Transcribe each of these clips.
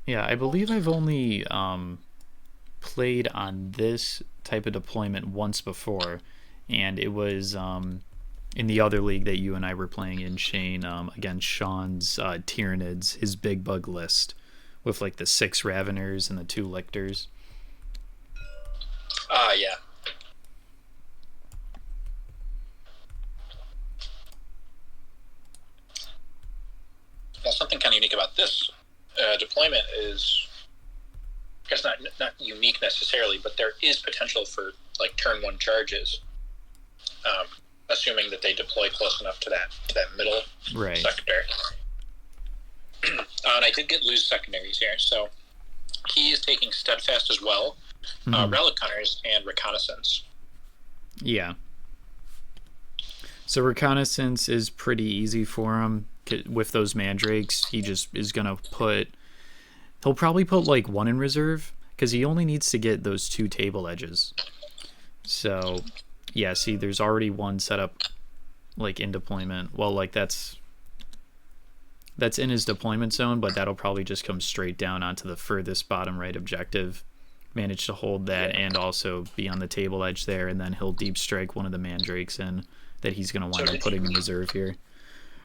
Yeah, I believe I've only played on this type of deployment once before, and it was in the other league that you and I were playing in, Shane, against Sean's Tyranids, his big bug list, with like the 6 Raveners and the 2 Lictors. Yeah. Well, something kind of unique about this deployment is, I guess not unique necessarily, but there is potential for like turn 1 charges, assuming that they deploy close enough to that middle sector. And I did get loose secondaries here, so he is taking Steadfast as well, Relic Hunters, and Reconnaissance. Yeah. So Reconnaissance is pretty easy for him with those Mandrakes. He just is gonna he'll probably put like 1 in reserve because he only needs to get those 2 table edges. So yeah, see, there's already 1 set up like in deployment. Well, like that's in his deployment zone, but that'll probably just come straight down onto the furthest bottom right objective. Manage to hold that and also be on the table edge there, and then he'll deep strike one of the Mandrakes in that he's going to wind up putting in reserve here.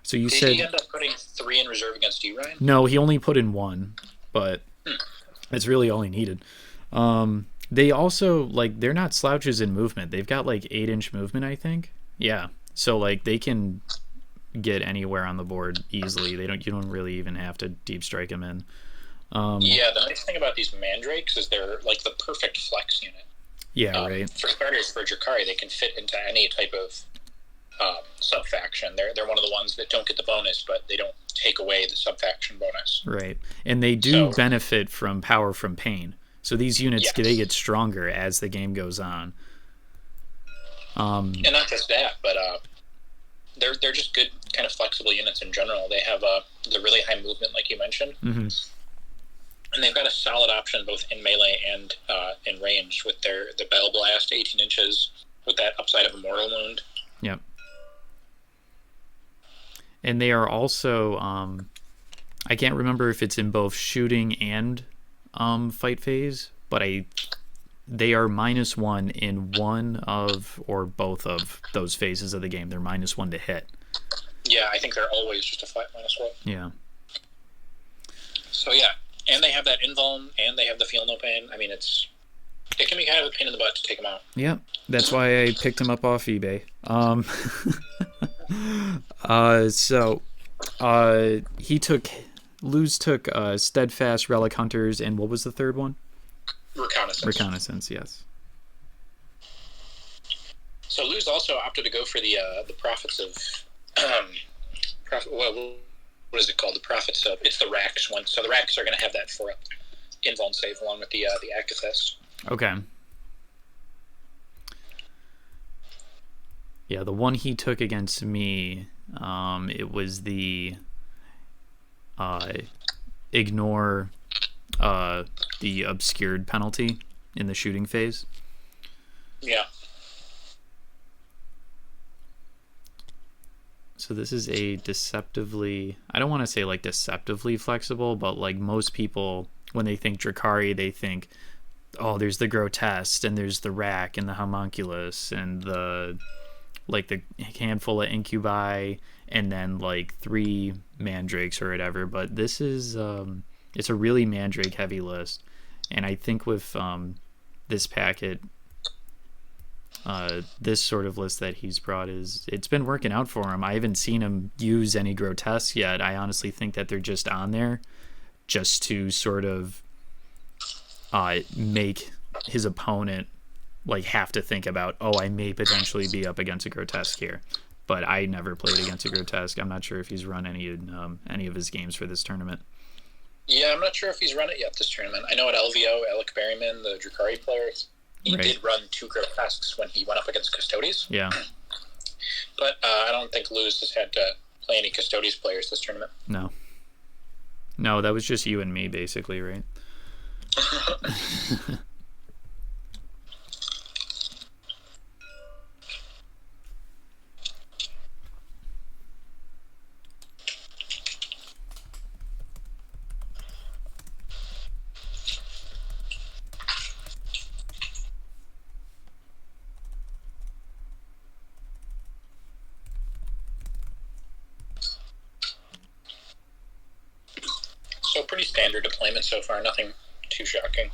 So you said he end up putting 3 in reserve against you, Ryan? No, he only put in 1, but that's really all he needed. They also, like, they're not slouches in movement. They've got like 8-inch movement, I think. Yeah, so like they can get anywhere on the board easily. You don't really even have to deep strike them in. Yeah, the nice thing about these Mandrakes is they're like the perfect flex unit. Yeah, right. For starters, for Druhkari, they can fit into any type of sub-faction. They're one of the ones that don't get the bonus, but they don't take away the sub-faction bonus. Right, and they do benefit from power from pain. So these units, they get stronger as the game goes on. And not just that, but they're just good kind of flexible units in general. They have the really high movement, like you mentioned. And they've got a solid option both in melee and in range with the Bell Blast, 18 inches, with that upside of a Mortal Wound. Yep. And they are also, I can't remember if it's in both shooting and fight phase, but they are -1 in one of or both of those phases of the game. They're -1 to hit. Yeah, I think they're always just a flat -1. Yeah. So yeah, and they have that invuln, and they have the feel no pain. I mean, it can be kind of a pain in the butt to take them out. Yeah, that's why I picked him up off eBay. Luz took Steadfast, Relic Hunters, and what was the third one? Reconnaissance, yes. So Luz also opted to go for the Prophets of what is it called? The Prophets of, it's the Racks one. So the Racks are going to have that 4-up invuln save along with the Akathist. Okay. Yeah, the one he took against me, it was the ignore the obscured penalty in the shooting phase. Yeah. So this is a deceptively, I don't want to say like deceptively flexible, but like most people, when they think Druhkari, they think, oh, there's the Grotesque, and there's the Rack, and the Homunculus, and the handful of Incubi, and then like 3 Mandrakes or whatever. But this is, it's a really Mandrake heavy list. And I think with this packet, this sort of list that he's brought, it's been working out for him. I haven't seen him use any Grotesque yet. I honestly think that they're just on there just to sort of make his opponent like have to think about, oh, I may potentially be up against a Grotesque here. But I never played against a Grotesque. I'm not sure if he's run any of his games for this tournament. Yeah, I'm not sure if he's run it yet this tournament. I know at LVO, Alec Berryman, the Druhkari player, he did run 2 Grotesques when he went up against Custodes. Yeah. But I don't think Luz has had to play any Custodes players this tournament. No, that was just you and me, basically, right? pretty standard deployment so far. Nothing too shocking.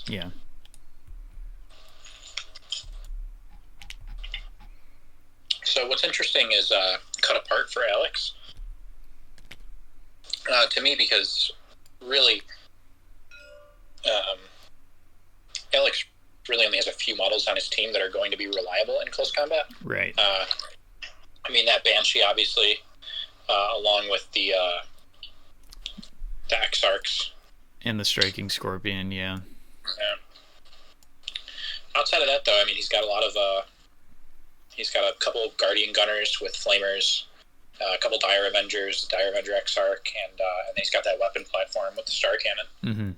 Yeah. So what's interesting is cut apart for Alex. To me, because really, Alex really only has a few models on his team that are going to be reliable in close combat. Right. I mean, that Banshee, obviously, along with the Exarchs. And the Striking Scorpion, yeah. Outside of that, though, I mean, he's got a couple of Guardian Gunners with Flamers, a couple Dire Avengers, Dire Avenger Exarch, and he's got that weapon platform with the Star Cannon. Mm-hmm.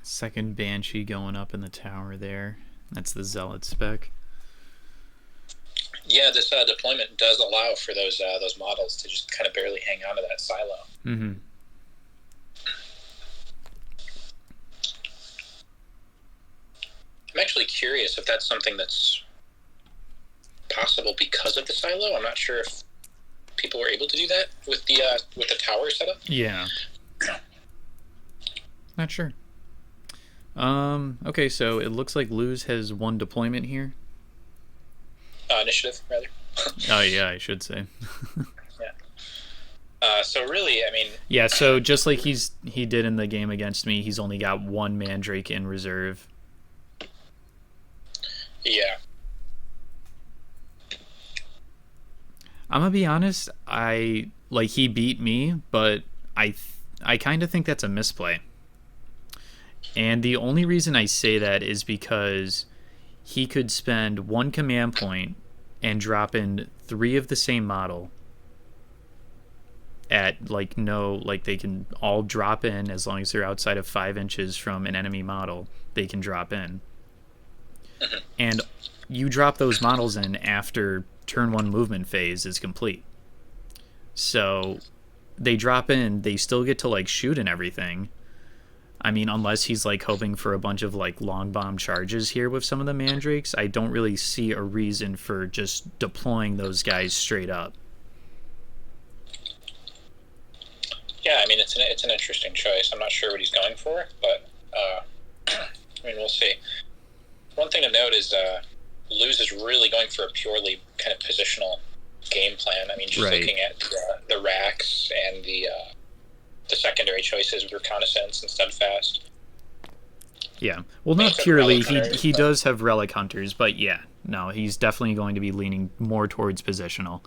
Second Banshee going up in the tower there. That's the Zealot spec. Yeah, this deployment does allow for those models to just kind of barely hang on to that silo. Mm-hmm. I'm actually curious if that's something that's possible because of the silo. I'm not sure if people were able to do that with the tower setup. Yeah. Not sure. Okay, so it looks like Luz has one deployment here. Initiative, rather. Oh, yeah, I should say. Yeah. So really, I mean... Yeah, so just like he did in the game against me, he's only got one Mandrake in reserve. Yeah. I'm gonna be honest, he beat me, but I kind of think that's a misplay. And the only reason I say that is because he could spend one command point and drop in 3 of the same model at they can all drop in as long as they're outside of 5 inches from an enemy model, they can drop in. Mm-hmm. And you drop those models in after turn 1 movement phase is complete. So they drop in, they still get to shoot and everything. I mean, unless he's hoping for a bunch of long bomb charges here with some of the Mandrakes, I don't really see a reason for just deploying those guys straight up. Yeah, I mean, it's an interesting choice. I'm not sure what he's going for, but I mean, we'll see. One thing to note is Luz is really going for a purely kind of positional game plan. I mean, just looking at the racks and the secondary choices with reconnaissance and steadfast. Yeah, well, not purely. He does have relic hunters, but yeah, no, he's definitely going to be leaning more towards positional.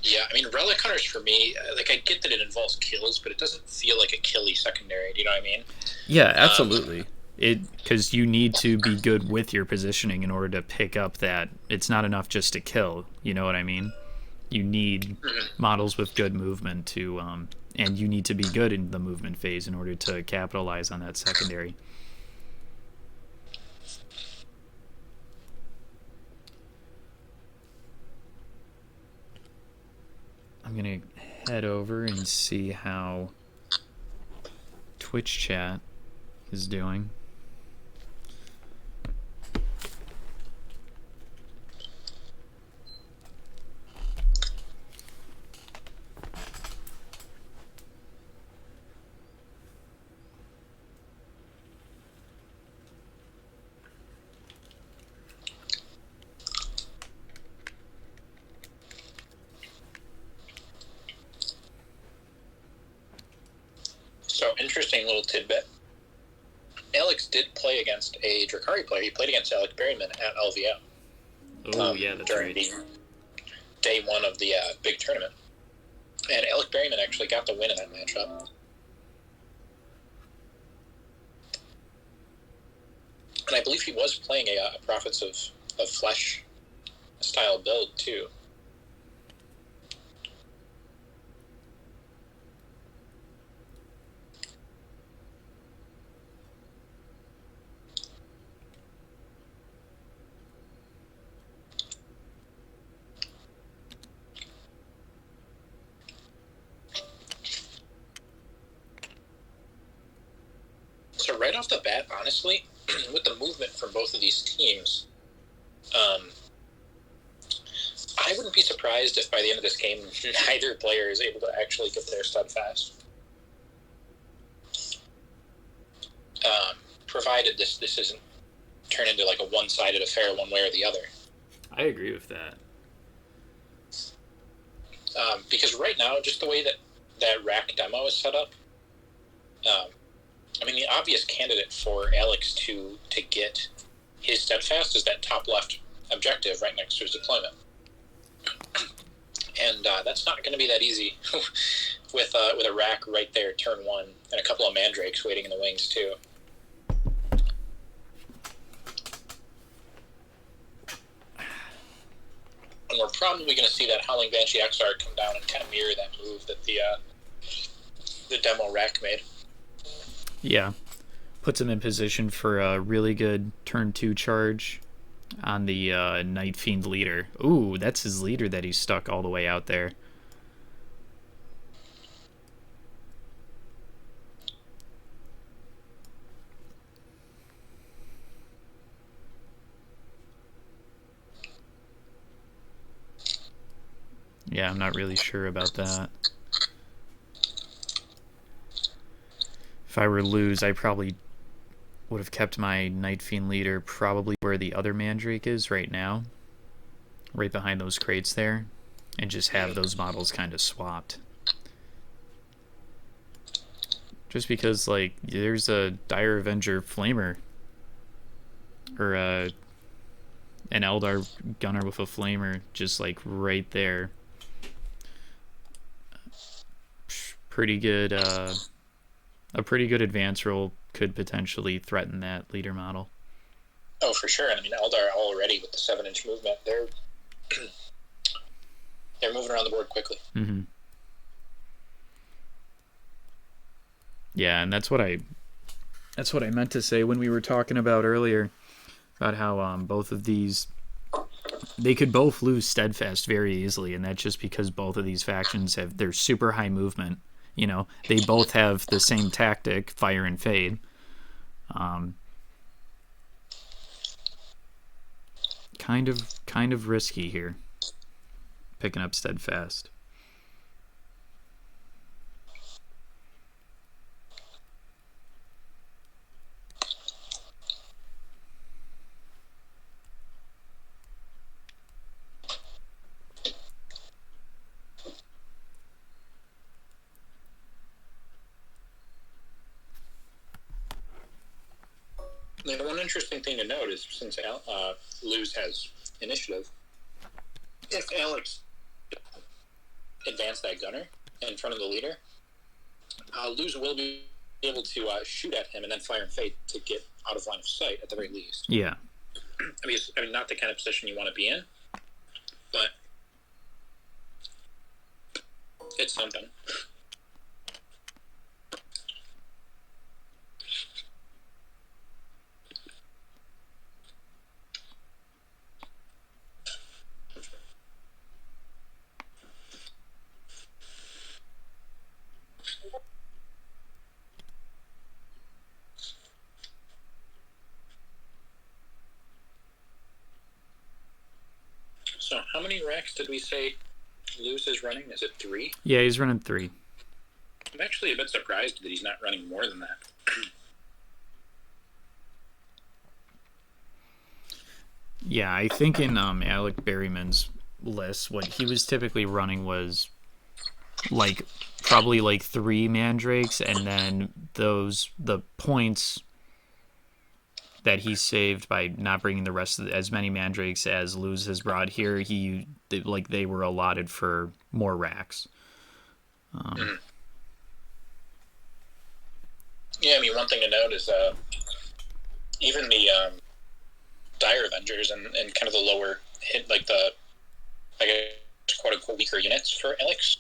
Yeah, I mean, relic hunters for me, I get that it involves kills, but it doesn't feel like a killy secondary. Do you know what I mean? Yeah, absolutely. Because you need to be good with your positioning in order to pick up that. It's not enough just to kill. You know what I mean? You need models with good movement to, and you need to be good in the movement phase in order to capitalize on that secondary. I'm gonna head over and see how Twitch chat is doing. So, interesting little tidbit. Alex did play against a Druhkari player. He played against Alec Berryman at LVO. Oh, yeah, that's during right. Day 1 of the big tournament. And Alec Berryman actually got the win in that matchup. And I believe he was playing a Prophets of Flesh style build, too. off the bat, honestly, with the movement from both of these teams, I wouldn't be surprised if by the end of this game, neither player is able to actually get there steadfast. Provided this isn't turn into like a one-sided affair one way or the other. I agree with that. Because right now, just the way that rack demo is set up, I mean, the obvious candidate for Alex to get his steadfast is that top left objective right next to his deployment. And that's not going to be that easy with a rack right there, turn one, and a couple of mandrakes waiting in the wings, too. And we're probably going to see that Howling Banshee XR come down and kind of mirror that move that the demo rack made. Yeah. Puts him in position for a really good turn 2 charge on the Night Fiend leader. Ooh, that's his leader that he's stuck all the way out there. Yeah, I'm not really sure about that. If I were to lose, I probably would have kept my Night Fiend leader probably where the other Mandrake is right now. Right behind those crates there. And just have those models kind of swapped. Just because, like, there's a Dire Avenger Flamer. Or an Eldar Gunner with a Flamer just, like, right there. Pretty good, a pretty good advance roll could potentially threaten that leader model. Oh, for sure. And I mean, Eldar already with the 7-inch movement, they're moving around the board quickly. Mm-hmm. Yeah, and that's what I meant to say when we were talking about earlier about how both of these, they could both lose steadfast very easily, and that's just because both of these factions have their super high movement. You know, they both have the same tactic, fire and fade. Kind of risky here, picking up steadfast. And one interesting thing to note is since Luz has initiative, if Alex advanced that gunner in front of the leader, Luz will be able to shoot at him and then fire and fade to get out of line of sight at the very least. Yeah. I mean, not the kind of position you want to be in, but it's something. So how many racks did we say Luz is running? Is it 3? Yeah, he's running 3. I'm actually a bit surprised that he's not running more than that. Yeah, I think in Alec Berryman's list, what he was typically running was like probably like 3 mandrakes, and then the points that he saved by not bringing the rest of as many mandrakes as Luz has brought here, they were allotted for more racks. Yeah, I mean, one thing to note is even the Dire Avengers and kind of the lower hit, like the, I guess, quote unquote weaker units for Alex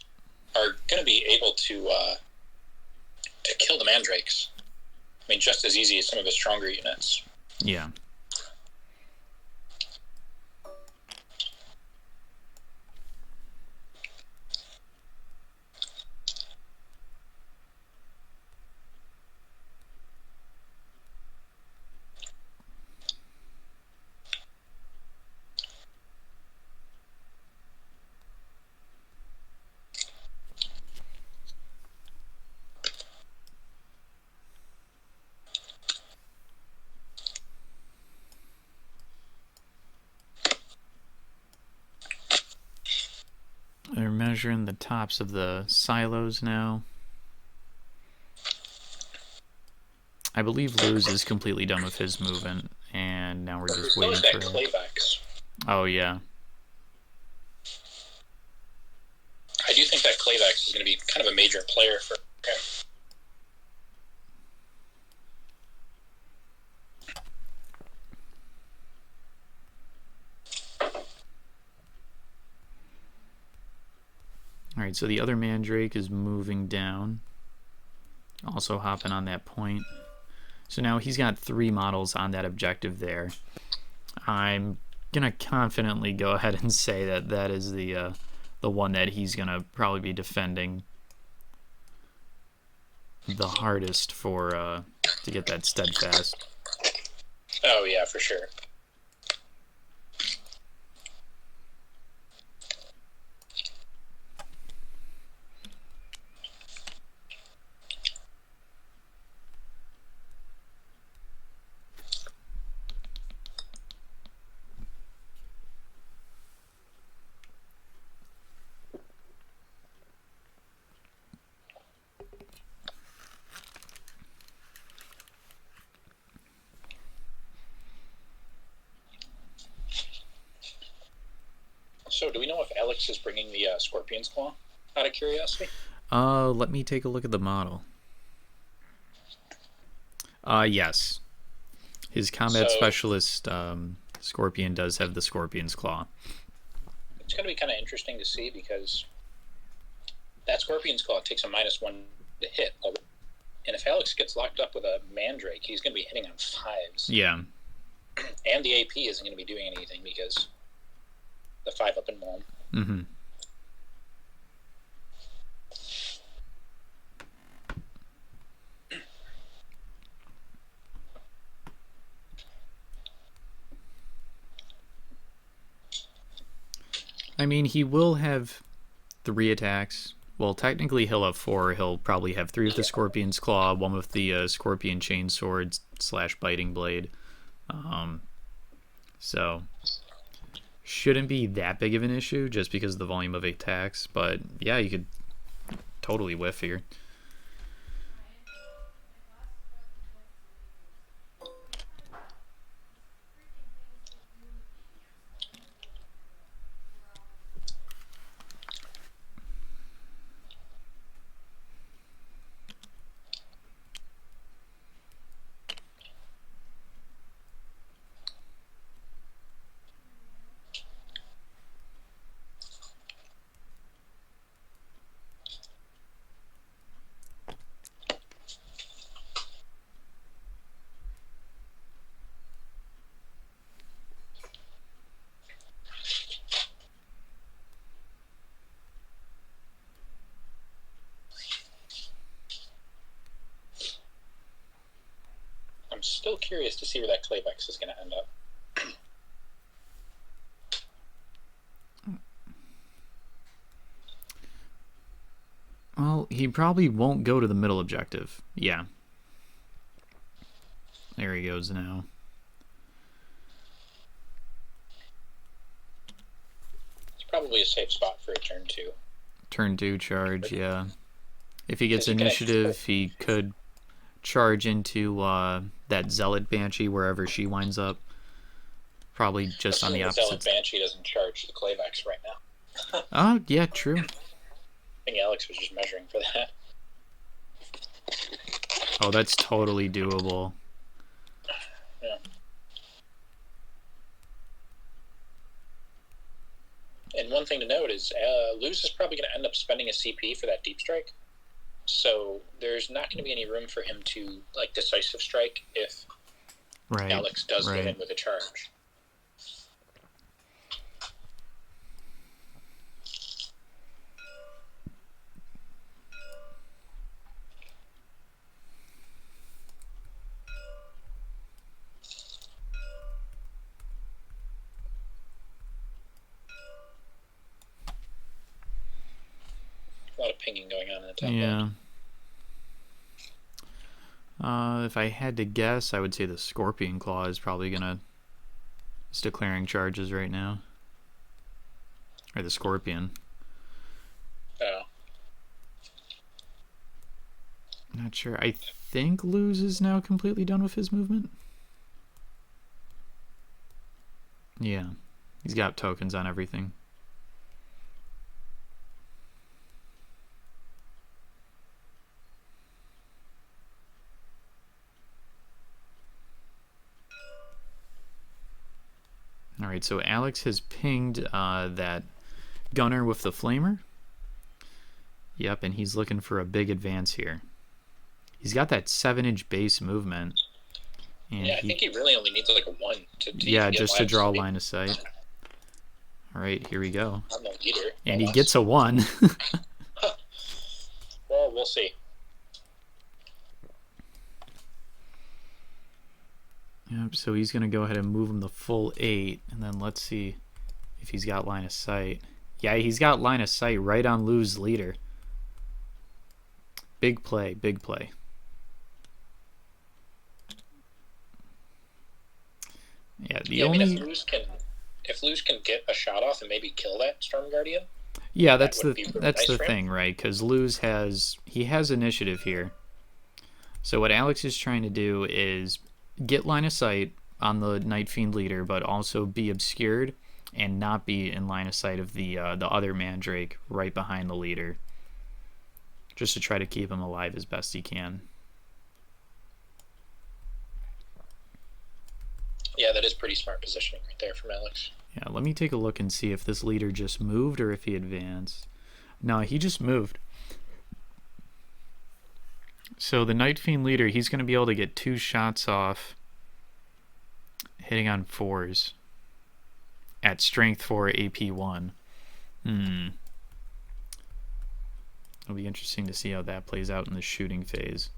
are going to be able to kill the mandrakes. I mean, just as easy as some of the stronger units. Yeah. They're measuring the tops of the silos now. I believe Luz is completely done with his movement, and now we're just waiting for that Clayvex. Oh, yeah. I do think that Clayvex is going to be kind of a major player for him. Alright, so the other Mandrake is moving down. Also hopping on that point. So now he's got 3 models on that objective there. I'm going to confidently go ahead and say that that is the one that he's going to probably be defending the hardest for to get that steadfast. Oh, yeah, for sure. So, do we know if Alex is bringing the Scorpion's Claw, out of curiosity? Let me take a look at the model. Yes. His combat specialist Scorpion does have the Scorpion's Claw. It's going to be kind of interesting to see because that Scorpion's Claw takes a -1 to hit. And if Alex gets locked up with a Mandrake, he's going to be hitting on 5s. Yeah. And the AP isn't going to be doing anything because the 5 up and one. Mm-hmm. I mean, he will have 3 attacks. Well, technically he'll have 4. He'll probably have 3 with the Scorpion's Claw, 1 with the Scorpion Chainsword / Biting Blade. So, shouldn't be that big of an issue just because of the volume of attacks. But, yeah, you could totally whiff here. I'm still curious to see where that Clayvex is going to end up. Well, he probably won't go to the middle objective. Yeah. There he goes now. It's probably a safe spot for a turn 2. Turn 2 charge, yeah. If he gets initiative, he could charge into that Zealot Banshee wherever she winds up. Probably just on the opposite. Zealot Banshee doesn't charge the Clayvex right now. Oh, yeah, true. I think Alex was just measuring for that. Oh, that's totally doable. Yeah. And one thing to note is Luz is probably going to end up spending a CP for that Deep Strike. So there's not going to be any room for him to decisive strike if Alex does get in with a charge. A lot of pinging going on in the top lane. If I had to guess, I would say the Scorpion Claw is probably is declaring charges right now. Or the Scorpion. Not sure. I think Luz is now completely done with his movement. Yeah. He's got tokens on everything. Alright, so Alex has pinged that gunner with the flamer. Yep, and he's looking for a big advance here. He's got that 7-inch base movement. And yeah, I think he really only needs like a 1 to yeah, just to draw a line of sight. Alright, here we go. I'm the leader. And he gets a 1. Well, we'll see. Yep, so he's going to go ahead and move him the full 8, and then let's see if he's got line of sight. Yeah, he's got line of sight right on Luz's leader. Big play, big play. Yeah, I mean, if Luz can get a shot off and maybe kill that Storm Guardian. Yeah, that's the thing, right? Because Luz has initiative here. So what Alex is trying to do is get line of sight on the Night Fiend leader, but also be obscured and not be in line of sight of the other Mandrake right behind the leader, just to try to keep him alive as best he can. Yeah, that is pretty smart positioning right there from Alex. Yeah, let me take a look and see if this leader just moved or if he advanced. No, he just moved. So the Night Fiend leader, he's going to be able to get 2 shots off hitting on 4s at strength 4 AP 1. It'll be interesting to see how that plays out in the shooting phase.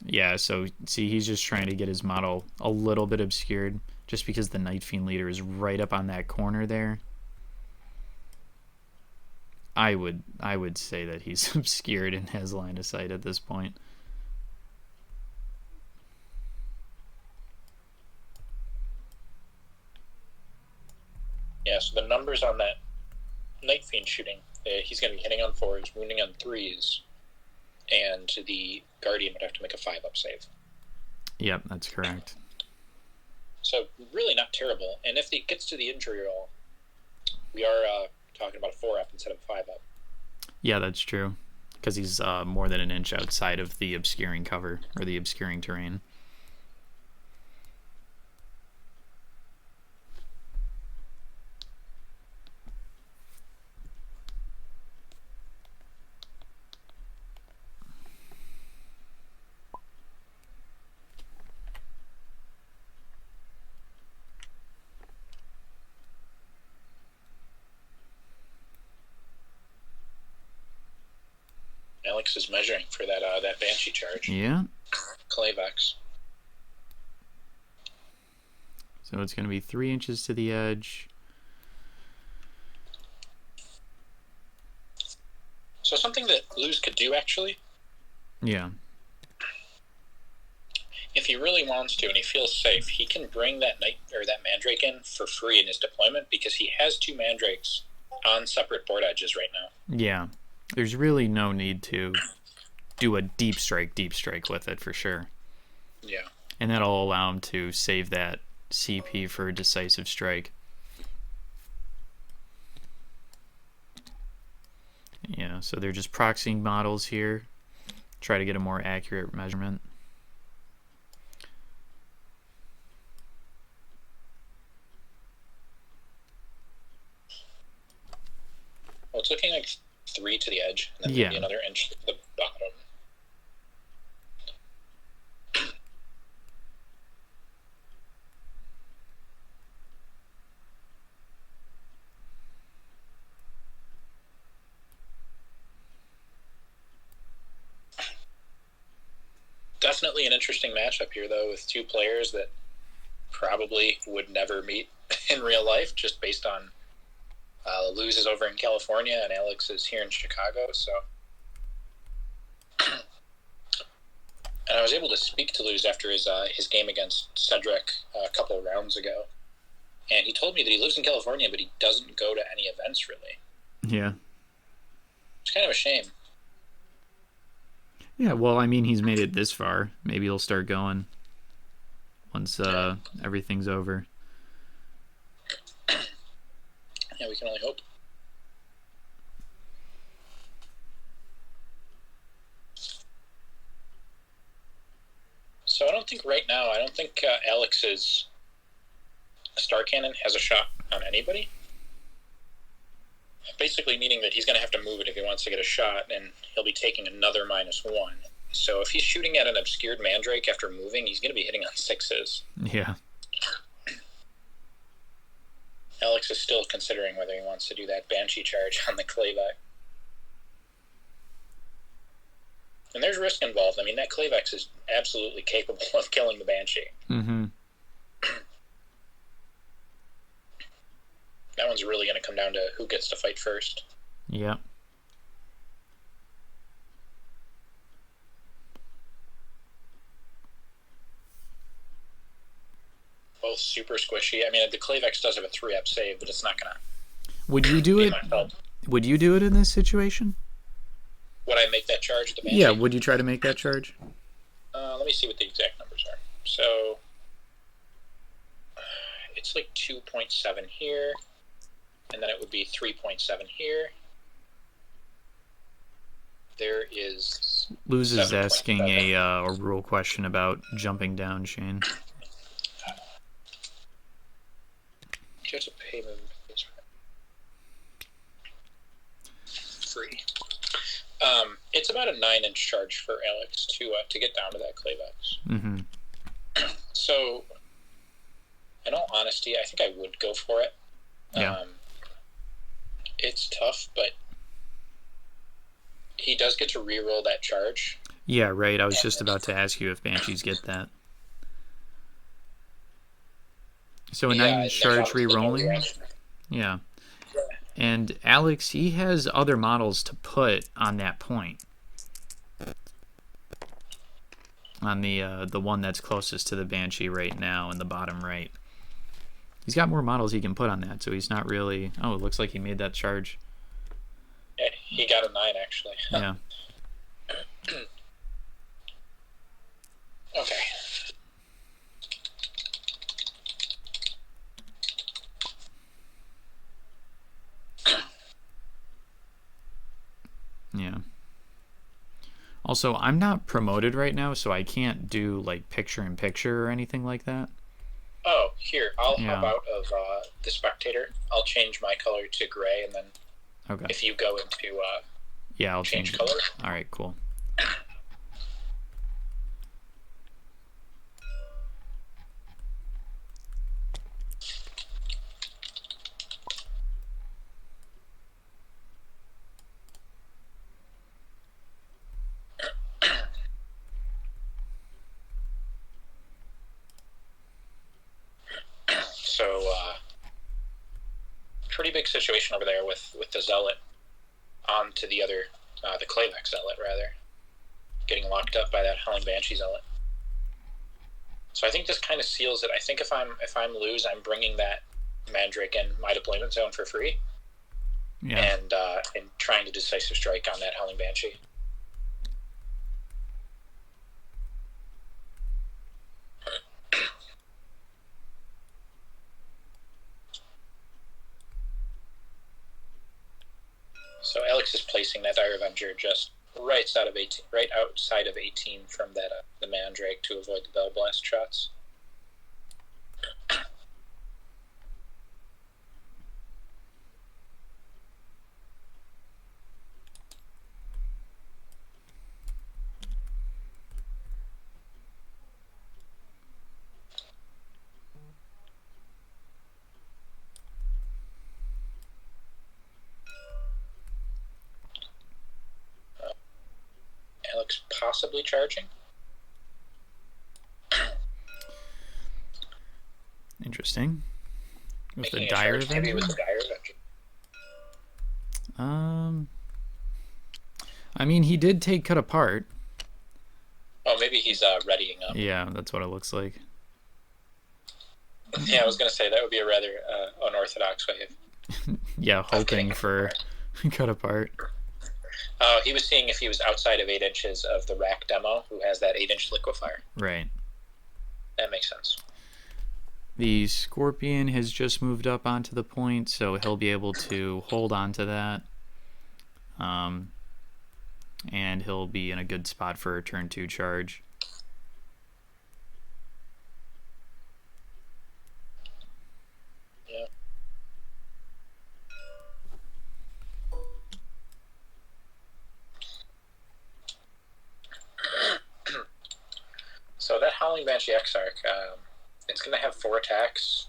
Yeah, so see, he's just trying to get his model a little bit obscured just because the Night Fiend leader is right up on that corner there. I would say that he's obscured and has line of sight at this point. Yeah, so the numbers on that Night Fiend shooting, he's going to be hitting on 4s, wounding on 3s, and the Guardian would have to make a 5-up save. Yep, that's correct. So really not terrible. And if it gets to the injury roll, we are talking about a 4-up instead of a 5-up. Yeah, that's true. Because he's more than an inch outside of the obscuring cover, or the obscuring terrain. Alex is measuring for that Banshee charge. Yeah. Clayvex. So it's going to be 3 inches to the edge. So something that Luz could do, actually. Yeah. If he really wants to and he feels safe, he can bring that Mandrake in for free in his deployment because he has 2 Mandrakes on separate board edges right now. Yeah. There's really no need to do a deep strike with it for sure. Yeah. And that'll allow him to save that CP for a decisive strike. Yeah, so they're just proxying models here. Try to get a more accurate measurement. Well, it's looking like 3 to the edge, and then maybe another inch to the bottom. Definitely an interesting matchup here, though, with 2 players that probably would never meet in real life, just based on Luz is over in California and Alex is here in Chicago. So, and I was able to speak to Luz after his game against Cedric a couple of rounds ago, and he told me that he lives in California, but he doesn't go to any events really. Yeah, it's kind of a shame. Yeah, well, I mean, he's made it this far. Maybe he'll start going once everything's over. Yeah, we can only hope. So I don't think right now, Alex's Star Cannon has a shot on anybody. Basically meaning that he's going to have to move it if he wants to get a shot, and he'll be taking another -1. So if he's shooting at an obscured Mandrake after moving, he's going to be hitting on 6s. Yeah. Alex is still considering whether he wants to do that Banshee charge on the Clayvex. And there's risk involved. I mean, that Clayvex is absolutely capable of killing the Banshee. Mm-hmm. That one's really going to come down to who gets to fight first. Yeah. Both super squishy. I mean, the Clayvex does have a 3-up save, but it's not going to... Would you do it? Would you do it in this situation? Would I make that charge at the Banshee? Yeah, would you try to make that charge? Let me see what the exact numbers are. So, it's like 2.7 here, and then it would be 3.7 here. There is... Luz is asking a rule question about jumping down, Shane. Just a payment is free. It's about a 9-inch charge for Alex to get down to that Clayvex. Mm-hmm. So, in all honesty, I think I would go for it. Yeah. It's tough, but he does get to reroll that charge. Yeah, right. I was just about to ask you if Banshees get that. So a 9-inch charge re-rolling? Yeah. And Alex, he has other models to put on that point. On the one that's closest to the Banshee right now in the bottom right. He's got more models he can put on that, so he's not really... Oh, it looks like he made that charge. Yeah, he got a 9, actually. Yeah. Okay. Yeah. Also, I'm not promoted right now, so I can't do like picture-in-picture or anything like that. Oh, here, I'll hop out of the spectator. I'll change my color to gray, and then if you go into I'll change color. All right, cool. So, pretty big situation over there with the Zealot onto the other, the Clayvex Zealot, rather. Getting locked up by that Howling Banshee Zealot. So I think this kind of seals it. I think if I'm Luz, I'm bringing that Mandrake in my deployment zone for free. Yeah. And trying to decisive strike on that Howling Banshee. So Alex is placing that Dire Avenger just right outside of 18 from that the Mandrake to avoid the Bell Blast shots. Alex possibly charging. Interesting. With Making the Dire Avenger. Maybe with Avenger? the Dire Avenger. I mean, he did take Cut Apart. Oh, maybe he's readying up. Yeah, that's what it looks like. Yeah, I was going to say that would be a rather unorthodox way of... Yeah, hoping for Cut Apart. He was seeing if he was outside of 8 inches of the rack demo, who has that 8-inch liquefier. Right. That makes sense. The Scorpion has just moved up onto the point, so he'll be able to hold on to that. And he'll be in a good spot for a turn 2 charge. Yeah. So that Howling Banshee Exarch, it's going to have 4 attacks,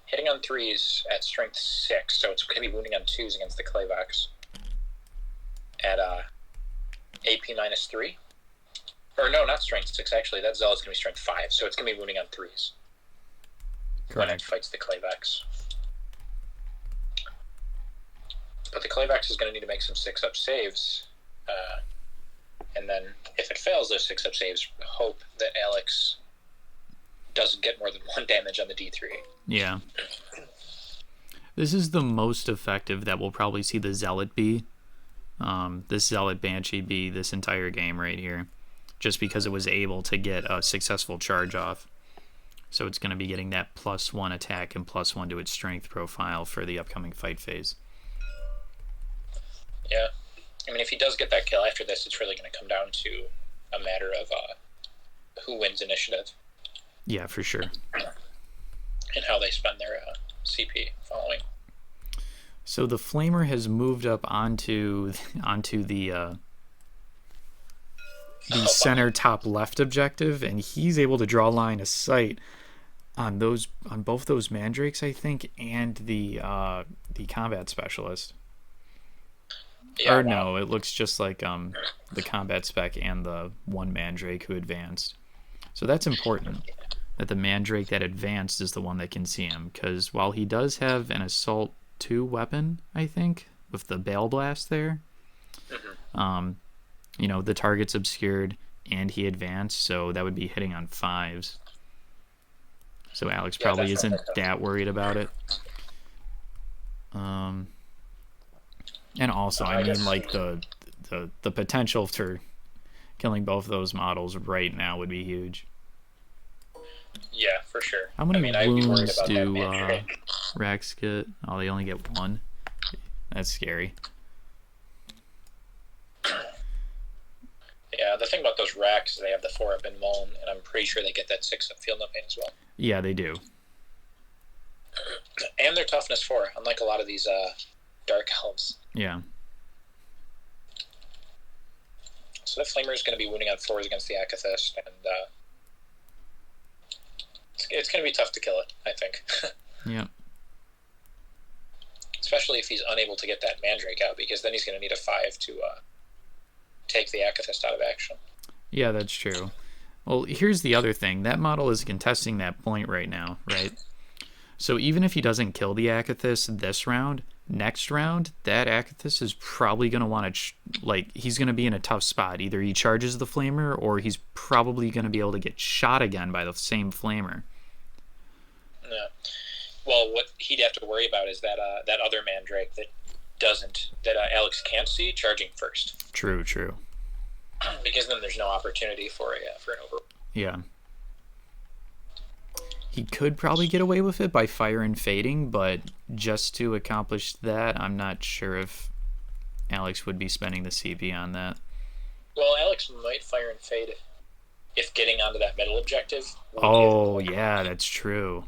hitting on 3s at strength 6, so it's going to be wounding on 2s against the Clayvox at AP minus 3. Or no, not strength 6, actually. That Zealot's going to be strength 5, so it's going to be wounding on 3s. Correct. When it fights the Clayvox. But the Clayvox is going to need to make some 6-up saves. And then, if it fails those 6-up saves, hope that Alex doesn't get more than 1 damage on the D3. Yeah. This is the most effective that we'll probably see the Zealot be. This Zealot Banshee be this entire game right here. Just because it was able to get a successful charge off. So it's going to be getting that +1 attack and +1 to its strength profile for the upcoming fight phase. Yeah. I mean, if he does get that kill after this, it's really going to come down to a matter of who wins initiative. Yeah, for sure. And how they spend their CP following. So the Flamer has moved up onto the center top left objective, and he's able to draw line of sight on both those mandrakes, I think, and the combat specialist. Yeah, or no, it looks just like the combat spec and the 1 mandrake who advanced. So that's important, that the mandrake that advanced is the one that can see him, because while he does have an assault 2 weapon, I think, with the Bale Blast there, the target's obscured and he advanced, so that would be hitting on 5s. So Alex probably isn't that worried about it. And also, I mean, like, the potential for killing both those models right now would be huge. Yeah, for sure. How many wounds do Rax get? Oh, they only get 1. That's scary. Yeah, the thing about those Racks is they have the 4-up Invuln, and I'm pretty sure they get that 6-up Field No Pain as well. Yeah, they do. And their toughness 4, unlike a lot of these Dark Elves. Yeah. So the Flamer is going to be wounding on 4s against the Akathist, and it's going to be tough to kill it, I think. Yeah. Especially if he's unable to get that Mandrake out, because then he's going to need a 5 to take the Akathist out of action. Yeah, that's true. Well, here's the other thing. That model is contesting that point right now, right? So even if he doesn't kill the Akathist this round, next round, that Akathist is probably going to want to, he's going to be in a tough spot. Either he charges the Flamer, or he's probably going to be able to get shot again by the same Flamer. Yeah. Well, what he'd have to worry about is that other Mandrake that Alex can't see charging first. True. Because then there's no opportunity for an over. Yeah. He could probably get away with it by Fire and Fading, but just to accomplish that, I'm not sure if Alex would be spending the CP on that. Well, Alex might Fire and Fade if getting onto that middle objective. Oh, yeah, that's true.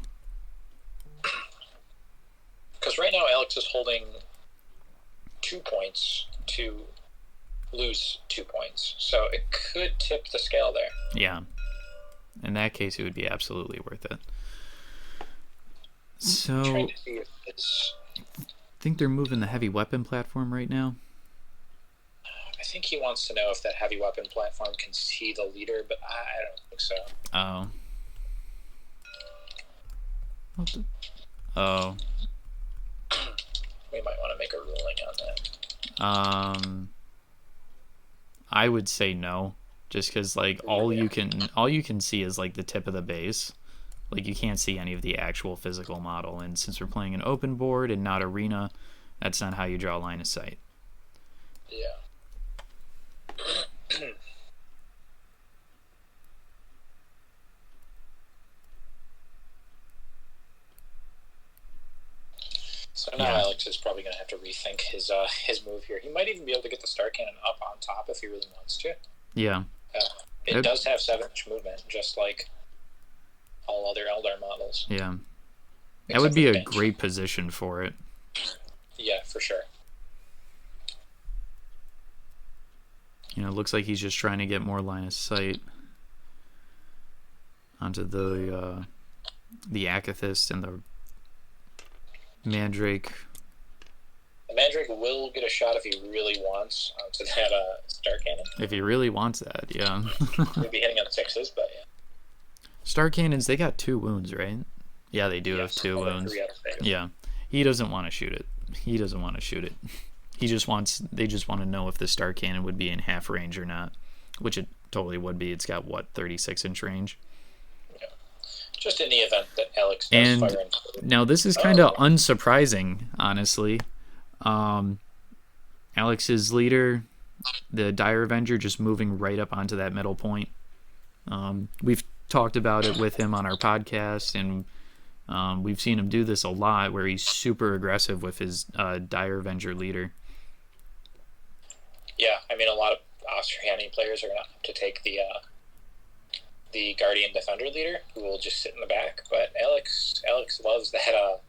Because right now Alex is holding 2 points to lose 2 points. So it could tip the scale there. Yeah. In that case, it would be absolutely worth it. So, trying to see if it's... I think they're moving the heavy weapon platform right now. I think he wants to know if that heavy weapon platform can see the leader, but I don't think so. Oh. Oh. We might want to make a ruling on that. I would say no, just because all you can see is the tip of the base. You can't see any of the actual physical model, and since we're playing an open board and not arena, that's not how you draw line of sight. Yeah. Now Alex is probably going to have to rethink his move here. He might even be able to get the Star Cannon up on top if he really wants to. Yeah. It does have 7-inch movement, just like all other Eldar models. Yeah. That would be a great position for it. Yeah, for sure. You know, it looks like he's just trying to get more line of sight onto the Akathist and the Mandrake. The Mandrake will get a shot if he really wants onto that Star Cannon. If he really wants that, yeah. He'd be hitting on 6s, but yeah. Star Cannons, they got 2 wounds, right? Yeah, they do have 2 wounds. Yeah. He doesn't want to shoot it. They just want to know if the Star Cannon would be in half range or not, which it totally would be. It's got, 36-inch range? Yeah. Just in the event that Alex does fire into it. Now, this is kind of unsurprising, honestly. Alex's leader, the Dire Avenger, just moving right up onto that middle point. We've talked about it with him on our podcast, and we've seen him do this a lot, where he's super aggressive with his Dire Avenger leader. Yeah, I mean, a lot of Asuryani players are going to have to take the Guardian Defender leader, who will just sit in the back. But Alex loves that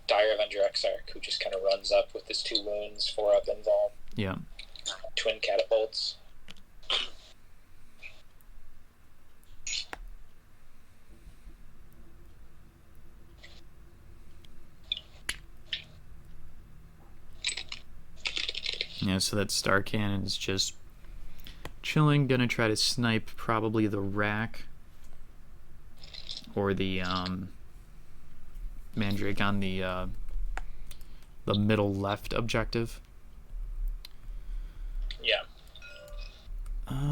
Dire Avenger Exarch, who just kind of runs up with his 2 wounds, 4-up invuln. Yeah. Twin catapults. Yeah, so that Star Cannon is just chilling, gonna try to snipe probably the Rack or the Mandrake on the middle left objective. Yeah.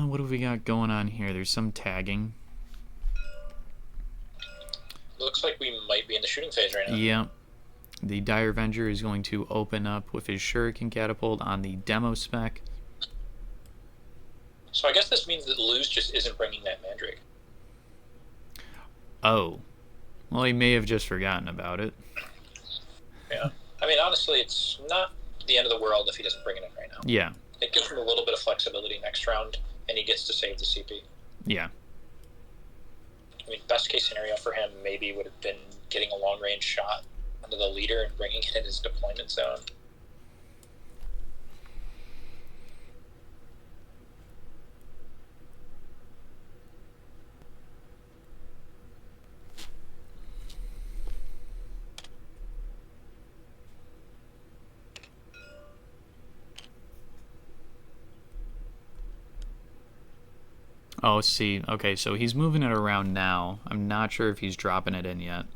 What have we got going on here? There's some tagging. Looks like we might be in the shooting phase right now. Yeah. The Dire Avenger is going to open up with his Shuriken Catapult on the demo spec. So I guess this means that Luz just isn't bringing that Mandrake. Oh. Well, he may have just forgotten about it. Yeah. I mean, honestly, it's not the end of the world if he doesn't bring it in right now. Yeah. It gives him a little bit of flexibility next round, and he gets to save the CP. Yeah. I mean, best case scenario for him maybe would have been getting a long-range shot onto the leader and bringing it in his deployment zone. Oh, see. Okay, so he's moving it around now. I'm not sure if he's dropping it in yet.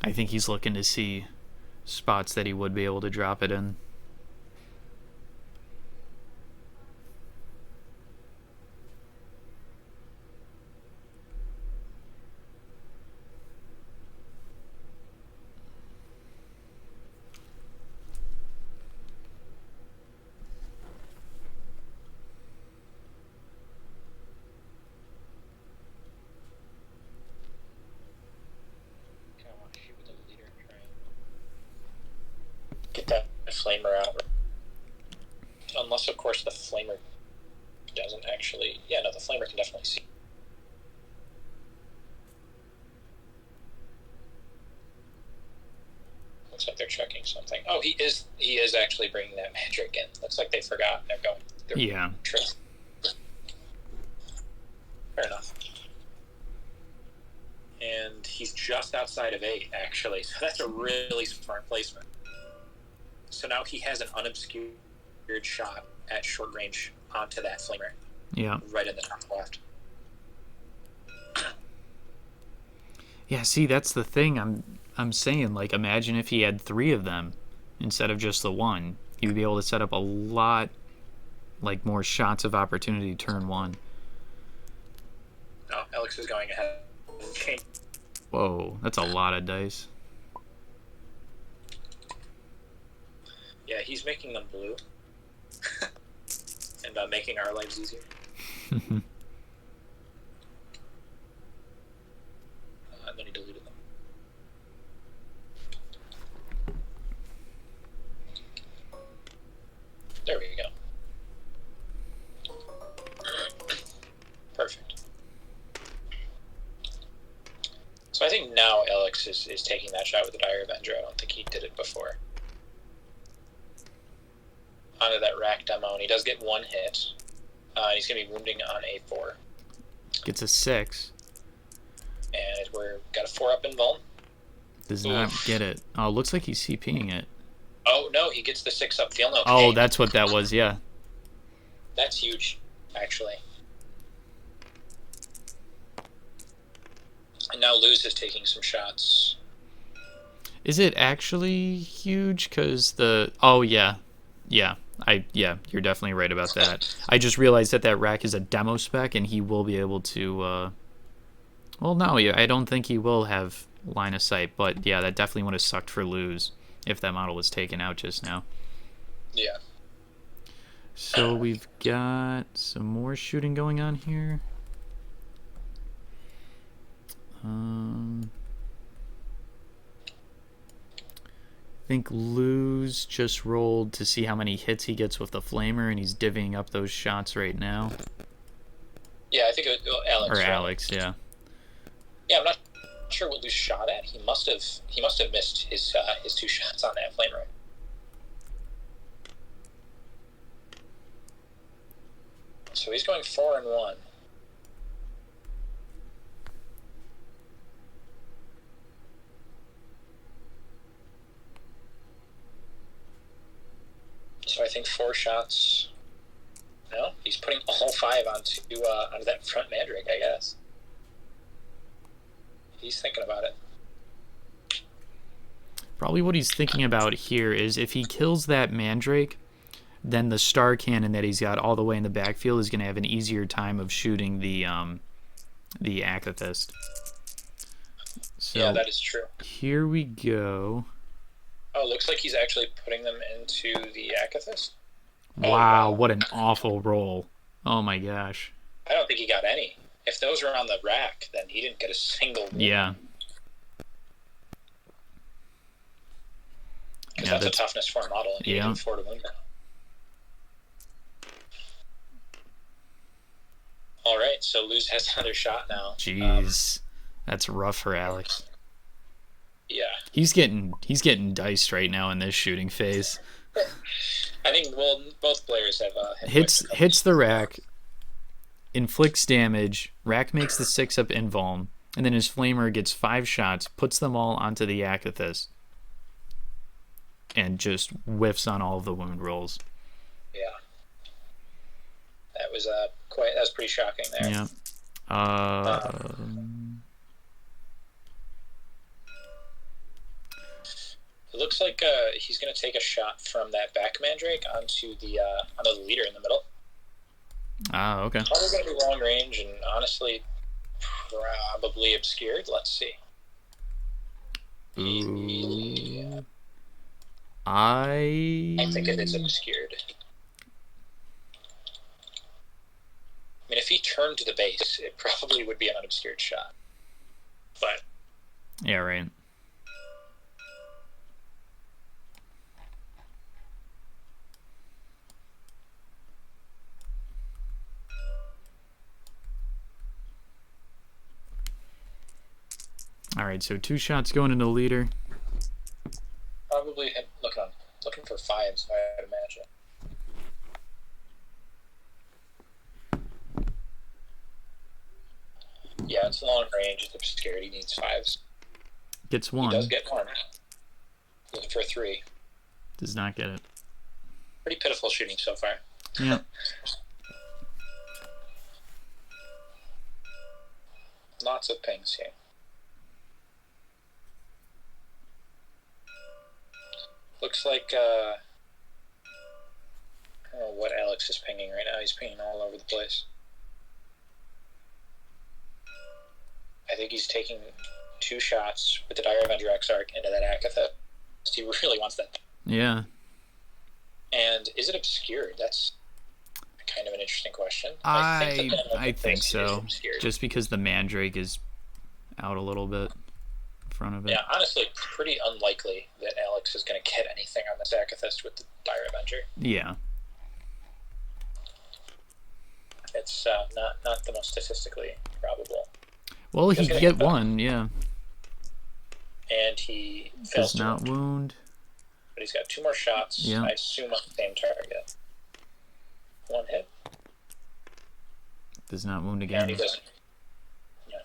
I think he's looking to see spots that he would be able to drop it in. Get that flamer out. Unless, of course, the flamer doesn't actually... Yeah, no, the flamer can definitely see. Looks like they're checking something. Oh, he is actually bringing that Mandrake in. Looks like they forgot. They're going. Yeah. Fair enough. And he's just outside of 8, actually. So that's a really smart placement. So now he has an unobscured shot at short range onto that flamer. Yeah. Right in the top left. Yeah, see, that's the thing I'm saying. Like, imagine if he had 3 of them instead of just the 1. He would be able to set up a lot, like, more shots of opportunity turn 1. Oh, Alex is going ahead. Okay. Whoa, that's a lot of dice. Yeah, he's making them blue. And making our lives easier. And then he deleted them. So I think now Alex is taking that shot with the Dire Avenger. I don't think he did it before. Onto that rack demo, and he does get one hit. He's going to be wounding on a 4. Gets a 6. And we're got a 4 up in Vuln. Does not get it. Oh, looks like he's CPing it. Oh, no, he gets the 6 up, feeling okay. Oh, that's what that was, yeah. That's huge, actually. And now Luz is taking some shots. Is it actually huge? Because the... Oh, yeah. Yeah. You're definitely right about that. I just realized that rack is a demo spec, and he will be able to... Well, no, I don't think he will have line of sight, but yeah, that definitely would have sucked for Luz if that model was taken out just now. Yeah. So we've got some more shooting going on here. I think Luz just rolled to see how many hits he gets with the flamer, and he's divvying up those shots right now. Yeah, I think it was Alex. Or Alex, yeah. Yeah, I'm not sure what Luz shot at. He must have missed his 2 shots on that flamer. So he's going 4 and 1. So I think 4 shots. No, he's putting all 5 onto that front Mandrake, I guess. He's thinking about it. Probably what he's thinking about here is if he kills that Mandrake, then the star cannon that he's got all the way in the backfield is going to have an easier time of shooting the Akathist. So yeah, that is true. Here we go. Oh, it looks like he's actually putting them into the Akathist. Wow, what an awful roll. Oh my gosh. I don't think he got any. If those were on the rack, then he didn't get a single one. Yeah. Because that's a toughness 4 model, and he needed 4 to win that. All right, so Luz has another shot now. Jeez, that's rough for Alex. Yeah. He's getting diced right now in this shooting phase. I think both players have hits the rack, inflicts damage. Rack makes the 6 up invuln, and then his flamer gets 5 shots, puts them all onto the Akathist, and just whiffs on all of the wound rolls. Yeah. That was pretty shocking there. Yeah. It looks like he's going to take a shot from that back Mandrake onto the leader in the middle. Ah, okay. Probably going to be long range and honestly probably obscured. Let's see. Ooh. I think it is obscured. I mean, if he turned to the base, it probably would be an unobscured shot. But yeah, right. All right, so 2 shots going into the leader. Probably looking for 5s, I'd imagine. Yeah, it's long range. It's obscured. He needs 5s. Gets 1. He does get 1. Looking for 3. Does not get it. Pretty pitiful shooting so far. Yeah. Lots of pings here. Looks like I don't know what Alex is pinging right now. He's pinging all over the place. I think he's taking 2 shots with the Dire Avenger Exarch into that Akathist. He really wants that. Yeah. And is it obscured? That's kind of an interesting question. I think so. Just because the Mandrake is out a little bit in front of it. Yeah, honestly, pretty unlikely that Alex is going to get anything on this Akathist with the Dire Avenger. Yeah. It's not the most statistically probable. Well, he could get 1, yeah. and he fails Does not wound. But he's got 2 more shots. Yeah. I assume on the same target. 1 hit. Does not wound again. And he doesn't. Yeah.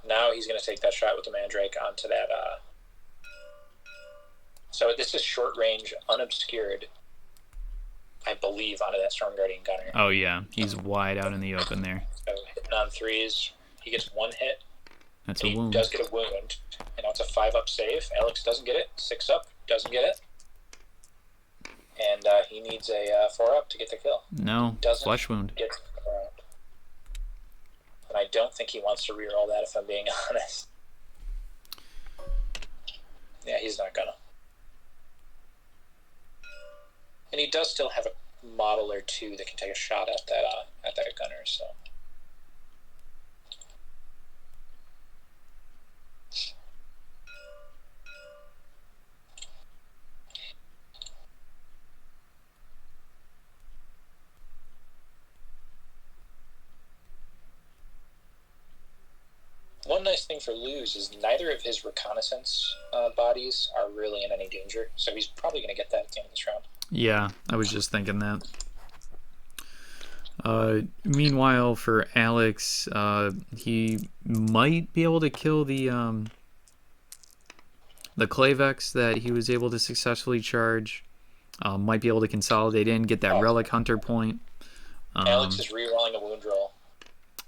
Now he's going to take that shot with the Mandrake onto that. So this is short range, unobscured, I believe, onto that Storm Guardian Gunner. Oh, yeah. He's wide out in the open there. So hitting on 3s. He gets 1 hit. That's a wound. He does get a wound. And now it's a 5-up save. Alex doesn't get it. 6-up, doesn't get it. And he needs a 4-up to get the kill. No, flesh wound. Get the 4-up. And I don't think he wants to reroll that, if I'm being honest. Yeah, he's not gonna. And he does still have a model or 2 that can take a shot at that gunner, so. One nice thing for Luz is neither of his reconnaissance bodies are really in any danger, so he's probably going to get that at the end of this round. Yeah, I was just thinking that. Meanwhile, for Alex, he might be able to kill the Klavex that he was able to successfully charge. Might be able to consolidate in, get that Relic Hunter point. Alex is re-rolling a wound roll,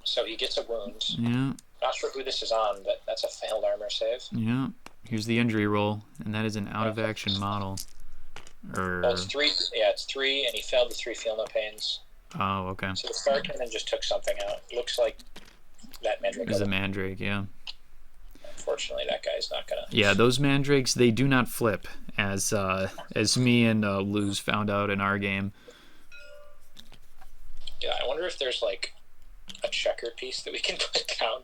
so he gets a wound. Yeah. Not sure who this is on, but that's a failed armor save. Yeah. Here's the injury roll, and that is an out-of-action model. Well, it's 3. Yeah, it's 3, and he failed the 3 feel no pains. Oh, okay. So the Star Cannon just took something out. Looks like that Mandrake. Is a Mandrake, yeah. Unfortunately, that guy's not gonna. Yeah, those Mandrakes, they do not flip, as me and Luz found out in our game. Yeah, I wonder if there's like a checker piece that we can put down.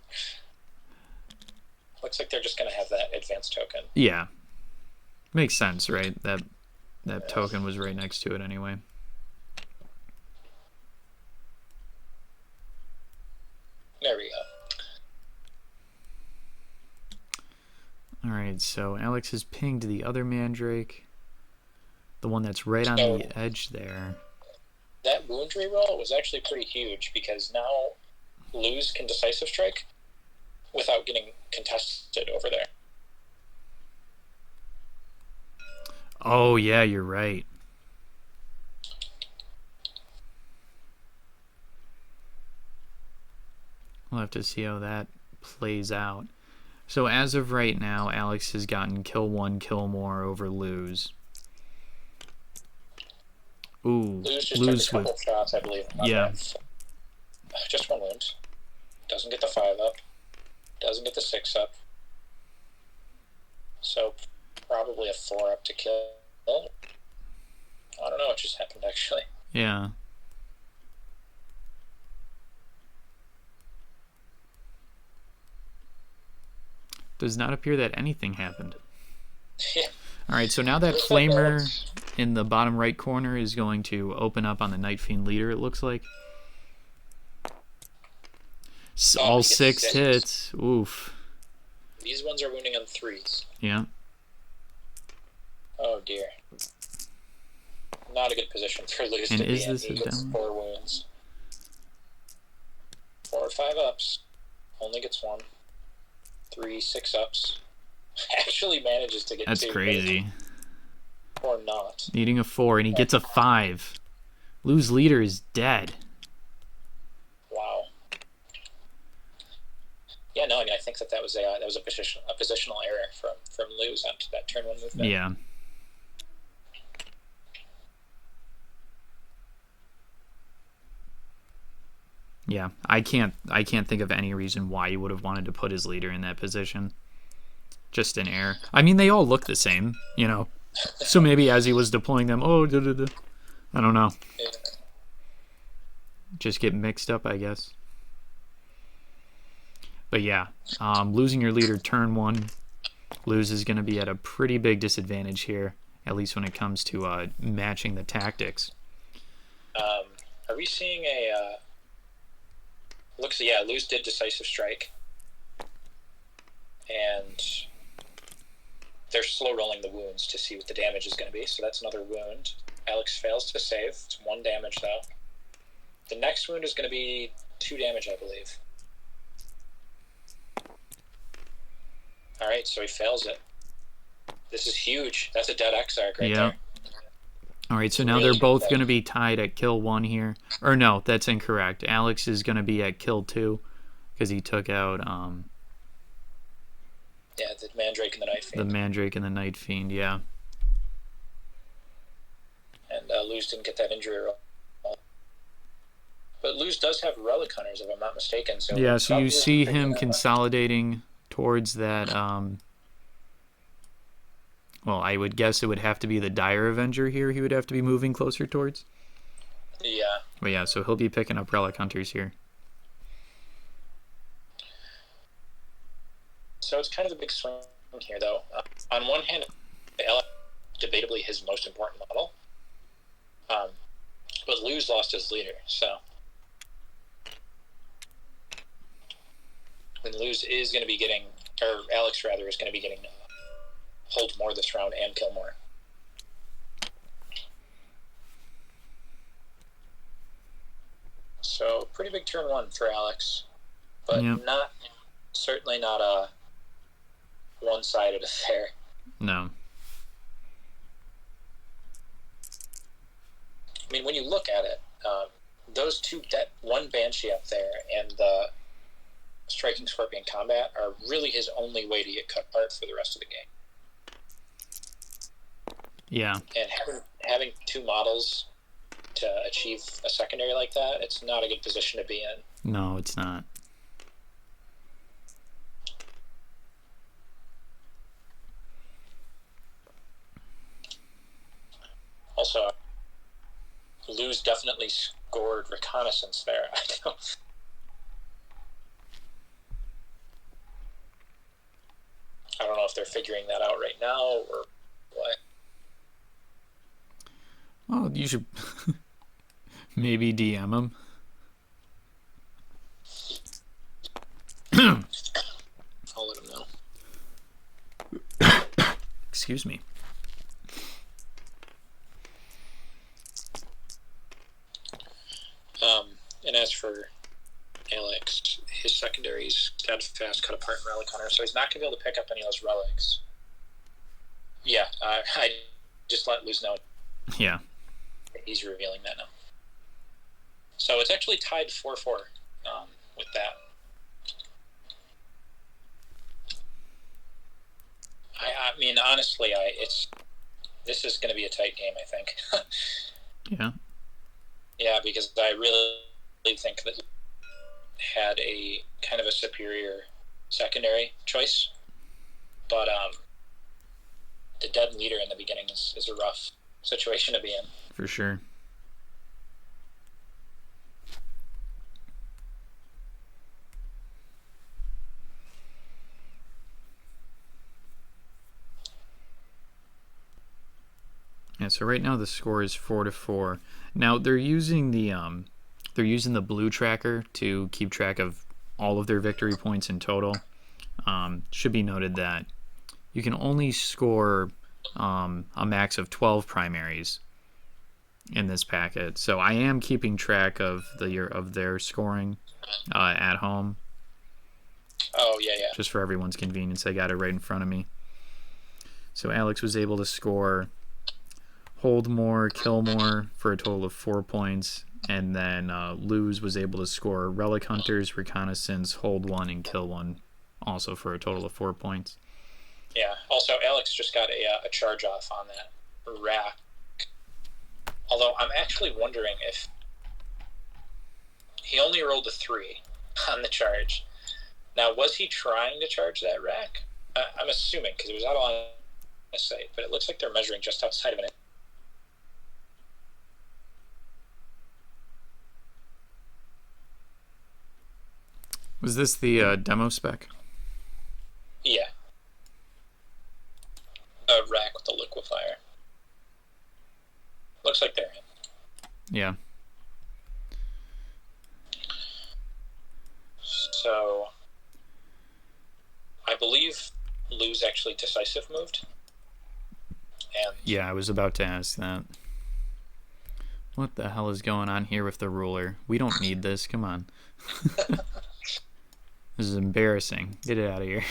Looks like they're just gonna have that advanced token. Yeah, makes sense, right? That token was right next to it anyway. There we go. Alright, so Alex has pinged the other Mandrake. The one that's right on the edge there. That wound reroll was actually pretty huge, because now Luz can decisive strike without getting contested over there. Oh, yeah, you're right. We'll have to see how that plays out. So as of right now, Alex has gotten kill 1, kill more over Luz. Ooh, Luz just took a couple shots, I believe. Yeah. Just 1 wound. Doesn't get the 5-up. Doesn't get the 6-up. So probably a 4-up to kill. I don't know what just happened, actually. Yeah. Does not appear that anything happened. Yeah. Alright, so now that Flamer in the bottom right corner is going to open up on the Night Fiend leader, it looks like. All 6 hits. Oof. These ones are wounding on 3s. Yeah. Oh dear. Not a good position for Luz to be in. He gets 4 wounds. 4 or 5-ups. Only gets 1. 3 6-ups. Actually manages to get 2. That's crazy. Or not. Needing a 4, and he gets a 5. Luz leader is dead. Wow. Yeah, no, I mean, I think that was a positional error from Luz onto that turn 1 movement. Yeah. Yeah, I can't think of any reason why you would have wanted to put his leader in that position. Just an error. I mean, they all look the same, you know. So maybe as he was deploying them, I don't know. Yeah. Just get mixed up, I guess. But yeah, losing your leader turn 1, Luz is going to be at a pretty big disadvantage here, at least when it comes to matching the tactics. Are we seeing a... Luz did Decisive Strike. And they're slow rolling the wounds to see what the damage is going to be. So that's another wound. Alex fails to save. It's 1 damage, though. The next wound is going to be 2 damage, I believe. Alright, so he fails it. This is huge. That's a dead Exarch right there. All right, so now they're both going to be tied at kill 1 here. Or no, that's incorrect. Alex is going to be at kill 2 because he took out... Yeah, the Mandrake and the Night Fiend. The Mandrake and the Night Fiend, yeah. And Luz didn't get that injury roll. But Luz does have Relic Hunters, if I'm not mistaken. So yeah, so you see him consolidating towards that... Well, I would guess it would have to be the Dire Avenger here he would have to be moving closer towards. Yeah. But yeah, so he'll be picking up Relic Hunters here. So it's kind of a big swing here, though. On one hand, Alex is debatably his most important model. But Luz lost his leader, so... And Luz is going to be getting... Or Alex, rather, is going to be getting... hold more this round and kill more. So pretty big turn 1 for Alex, but certainly not a one-sided affair. No. I mean, when you look at it, those two, that one Banshee up there and the Striking Scorpion combat are really his only way to get cut apart for the rest of the game. Yeah. And having 2 models to achieve a secondary like that, it's not a good position to be in. No, it's not. Also, Luz definitely scored Reconnaissance there. I don't know if they're figuring that out right now or what. Well, you should maybe DM him. I'll let him know. Excuse me. And as for Alex, his secondaries Steadfast, Cut Apart, and Relic Hunter, so he's not going to be able to pick up any of those relics. Yeah, I just let Luz know. Yeah. He's revealing that now. So it's actually tied 4-4 with that. I mean, honestly, this is going to be a tight game, I think. Yeah. Yeah, because I really think that he had a kind of a superior secondary choice. But the dead leader in the beginning is a rough situation to be in. For sure. Yeah, so right now the score is 4-4. Now they're using the blue tracker to keep track of all of their victory points in total. Should be noted that you can only score a max of 12 primaries in this packet. So I am keeping track of their scoring at home. Oh, yeah. Just for everyone's convenience, I got it right in front of me. So Alex was able to score hold more, kill more for a total of 4 points. And then Luz was able to score Relic Hunters, Reconnaissance, hold 1, and kill 1, also for a total of 4 points. Yeah. Also, Alex just got a charge off on that rack. Although I'm actually wondering if he only rolled a 3 on the charge. Now, was he trying to charge that rack? I'm assuming, because it was out of line of sight, but it looks like they're measuring just outside of it. Was this the demo spec? Yeah. A rack with the liquefier. Looks like they're in. Yeah. believe Lou's actually decisive moved. And Yeah, I was about to ask that. What the hell is going on here with the ruler? We don't need this. Come on. This is embarrassing. Get it out of here.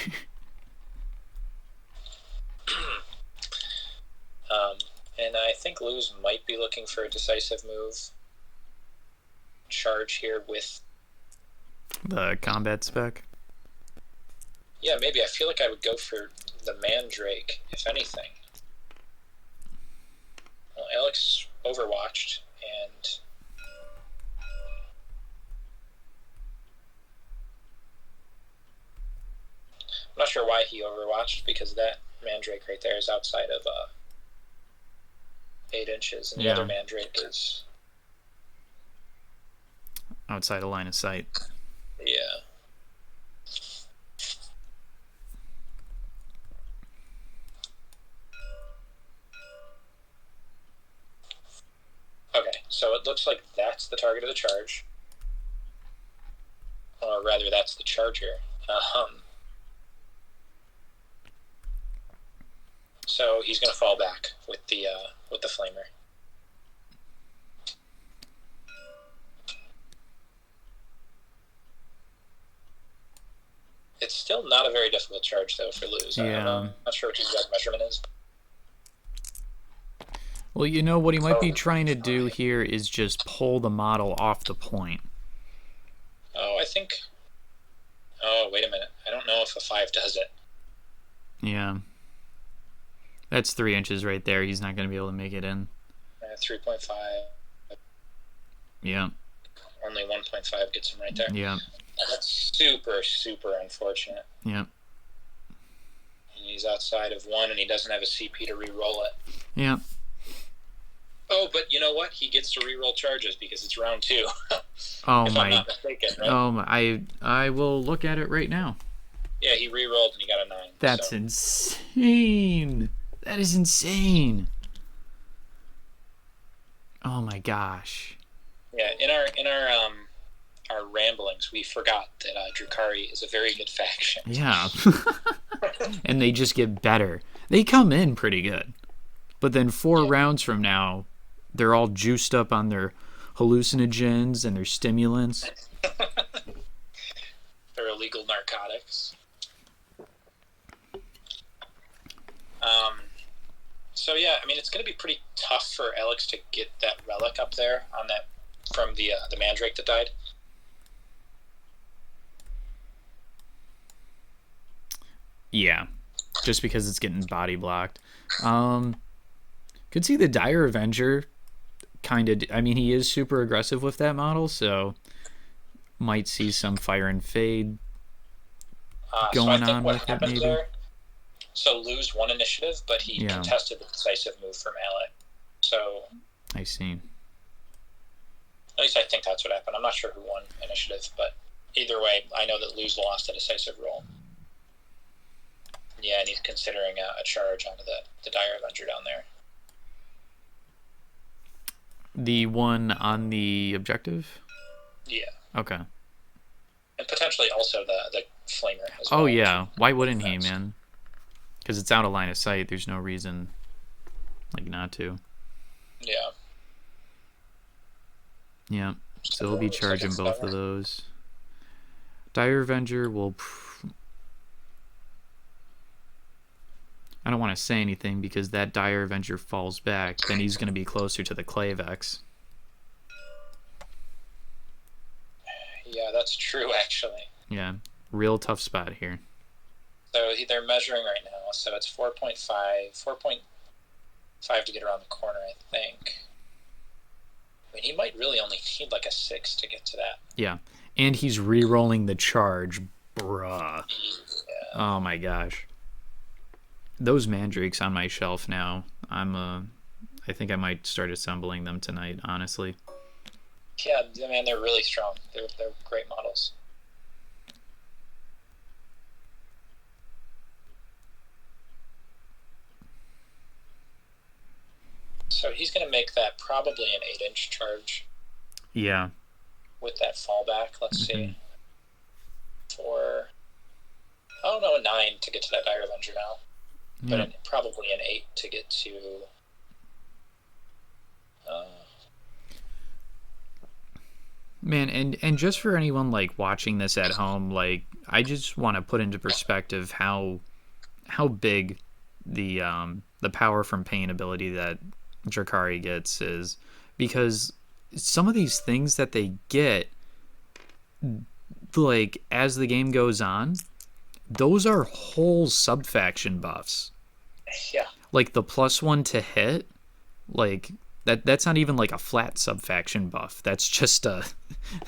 and I think Lou's might be looking for a decisive move. Charge here with The combat spec? Yeah, maybe. I feel like I would go for the Mandrake, if anything. Well, Alex overwatched, and I'm not sure why he overwatched, because that Mandrake right there is outside of 8 inches, and the other Mandrake is outside of line of sight. Yeah. Okay, so it looks like that's the target of the charge. Or rather, that's the charger. So he's going to fall back with the flamer. It's still not a very difficult charge, though, for Luz. Yeah. I'm not sure what his exact measurement is. Well, you know, what he might be trying to do here is just pull the model off the point. Oh, I think... Oh, wait a minute. I don't know if a 5 does it. Yeah. That's 3 inches right there. He's not going to be able to make it in. 3.5. Yeah. Only 1.5 gets him right there. Yeah. That's super, super unfortunate. Yeah. And he's outside of 1, and he doesn't have a CP to re-roll it. Yeah. Oh, but you know what? He gets to re-roll charges because it's round 2. Oh if my! I'm not mistaken, right? Oh my! I will look at it right now. Yeah, he re-rolled and he got a 9. That's insane. That is insane. Oh my gosh. Yeah, in our ramblings, we forgot that Druhkari is a very good faction. Yeah. And they just get better. They come in pretty good. But then 4 rounds from now, they're all juiced up on their hallucinogens and their stimulants. They're illegal narcotics. So yeah, I mean, it's going to be pretty tough for Alex to get that relic up there on that from the Mandrake that died. Yeah, just because it's getting body blocked. Could see the Dire Avenger kind of... I mean, he is super aggressive with that model, so might see some Fire and Fade going on with it, maybe. There, so lose 1 initiative, but he contested the decisive move from Alex. So I see. At least I think that's what happened. I'm not sure who won initiative, but either way, I know that Luz lost a decisive roll. Yeah, and he's considering a charge onto the Dire Avenger down there. The one on the objective? Yeah. Okay. And potentially also the Flamer as well. Oh, yeah. Why wouldn't he, man? Because it's out of line of sight. There's no reason, like, not to. Yeah. Yeah. So he'll be charging both of those. Dire Avenger will... I don't want to say anything because that Dire Avenger falls back. Then he's going to be closer to the Clavex. Yeah, that's true, actually. Yeah. Real tough spot here. So they're measuring right now. So it's 4.5 to get around the corner, I think. I mean, he might really only need like a 6 to get to that. Yeah. And he's re-rolling the charge. Bruh. Yeah. Oh my gosh. Those mandrakes on my shelf now. I think I might start assembling them tonight, honestly. Yeah, man, they're really strong. They're great models. So he's going to make that probably an 8-inch charge. Yeah. With that fallback, let's see. Oh no, a 9 to get to that Dire Avenger now. Yeah. But probably an 8 to get to... Man, and just for anyone like watching this at home, like I just want to put into perspective how big the power from pain ability that Druhkari gets is, because some of these things that they get, like as the game goes on, those are whole subfaction buffs. Yeah. Like the +1 to hit, like that's not even like a flat subfaction buff. That's just a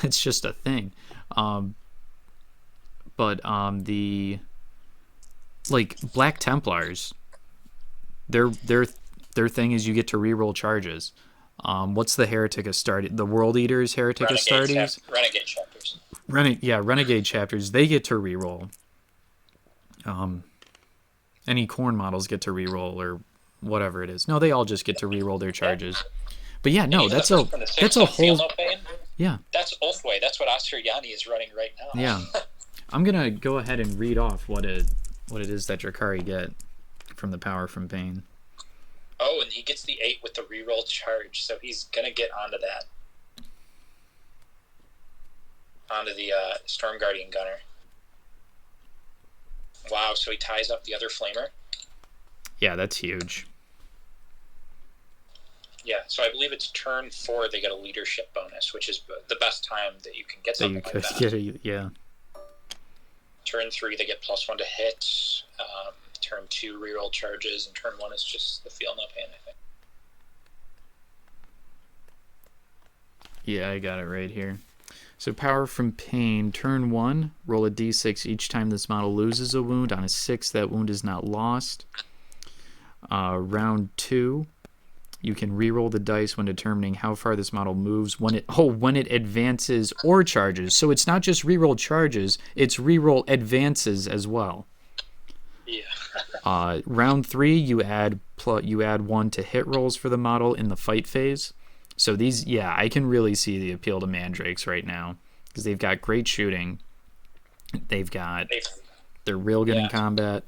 it's just a thing. But the like Black Templars, their thing is you get to reroll charges. What's the Heretic Astartes? The World Eaters Heretic Astartes? Renegade chapters. Renegade chapters. They get to reroll. Any Khorne models get to reroll or whatever it is. No, they all just get to reroll their charges. But yeah, no, that's a whole. Yeah. That's Ulthway. That's what Asuryani is running right now. Yeah. I'm gonna go ahead and read off what it is that Druhkari get from the power from pain. Oh, and he gets the 8 with the reroll charge, so he's gonna get onto that. Onto the Storm Guardian Gunner. Wow, so he ties up the other Flamer? Yeah, that's huge. Yeah, so I believe it's turn 4 they get a leadership bonus, which is the best time that you can get something like that. Yeah. Turn 3 they get +1 to hit. Turn 2 reroll charges, and turn 1 is just the feel no pain, I think. Yeah, I got it right here. So power from pain, turn 1, roll a d6 each time this model loses a wound. On a 6, that wound is not lost. Round 2, you can reroll the dice when determining how far this model moves when it advances or charges. So it's not just reroll charges, it's reroll advances as well. Yeah. Round 3, you add 1 to hit rolls for the model in the fight phase. So these, yeah, I can really see the appeal to Mandrakes right now because they've got great shooting. They're real good in combat.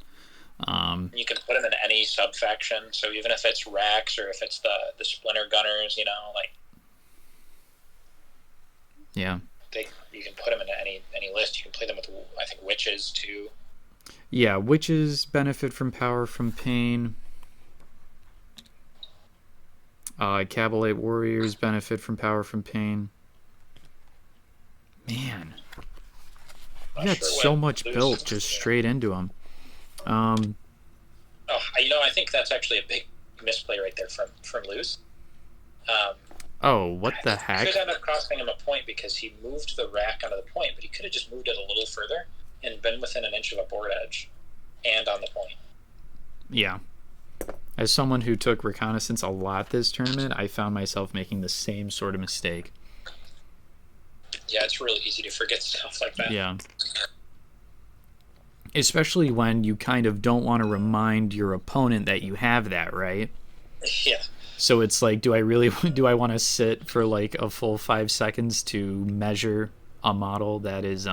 You can put them in any sub-faction, so even if it's Rax or if it's the Splinter Gunners, like... Yeah. You can put them in any list. You can play them with, I think, Witches, too. Yeah, Witches benefit from power from pain. Cabalite Warriors benefit from power from pain. Man. You got so much built just straight into them. I think that's actually a big misplay right there from Luz. What the heck? Could end up costing him a point because he moved the rack onto the point, but he could have just moved it a little further and been within an inch of a board edge and on the point. Yeah. As someone who took reconnaissance a lot this tournament, I found myself making the same sort of mistake. Yeah, it's really easy to forget stuff like that. Yeah. Especially when you kind of don't want to remind your opponent that you have that, right? Yeah. So it's like, do I want to sit for like a full 5 seconds to measure a model that is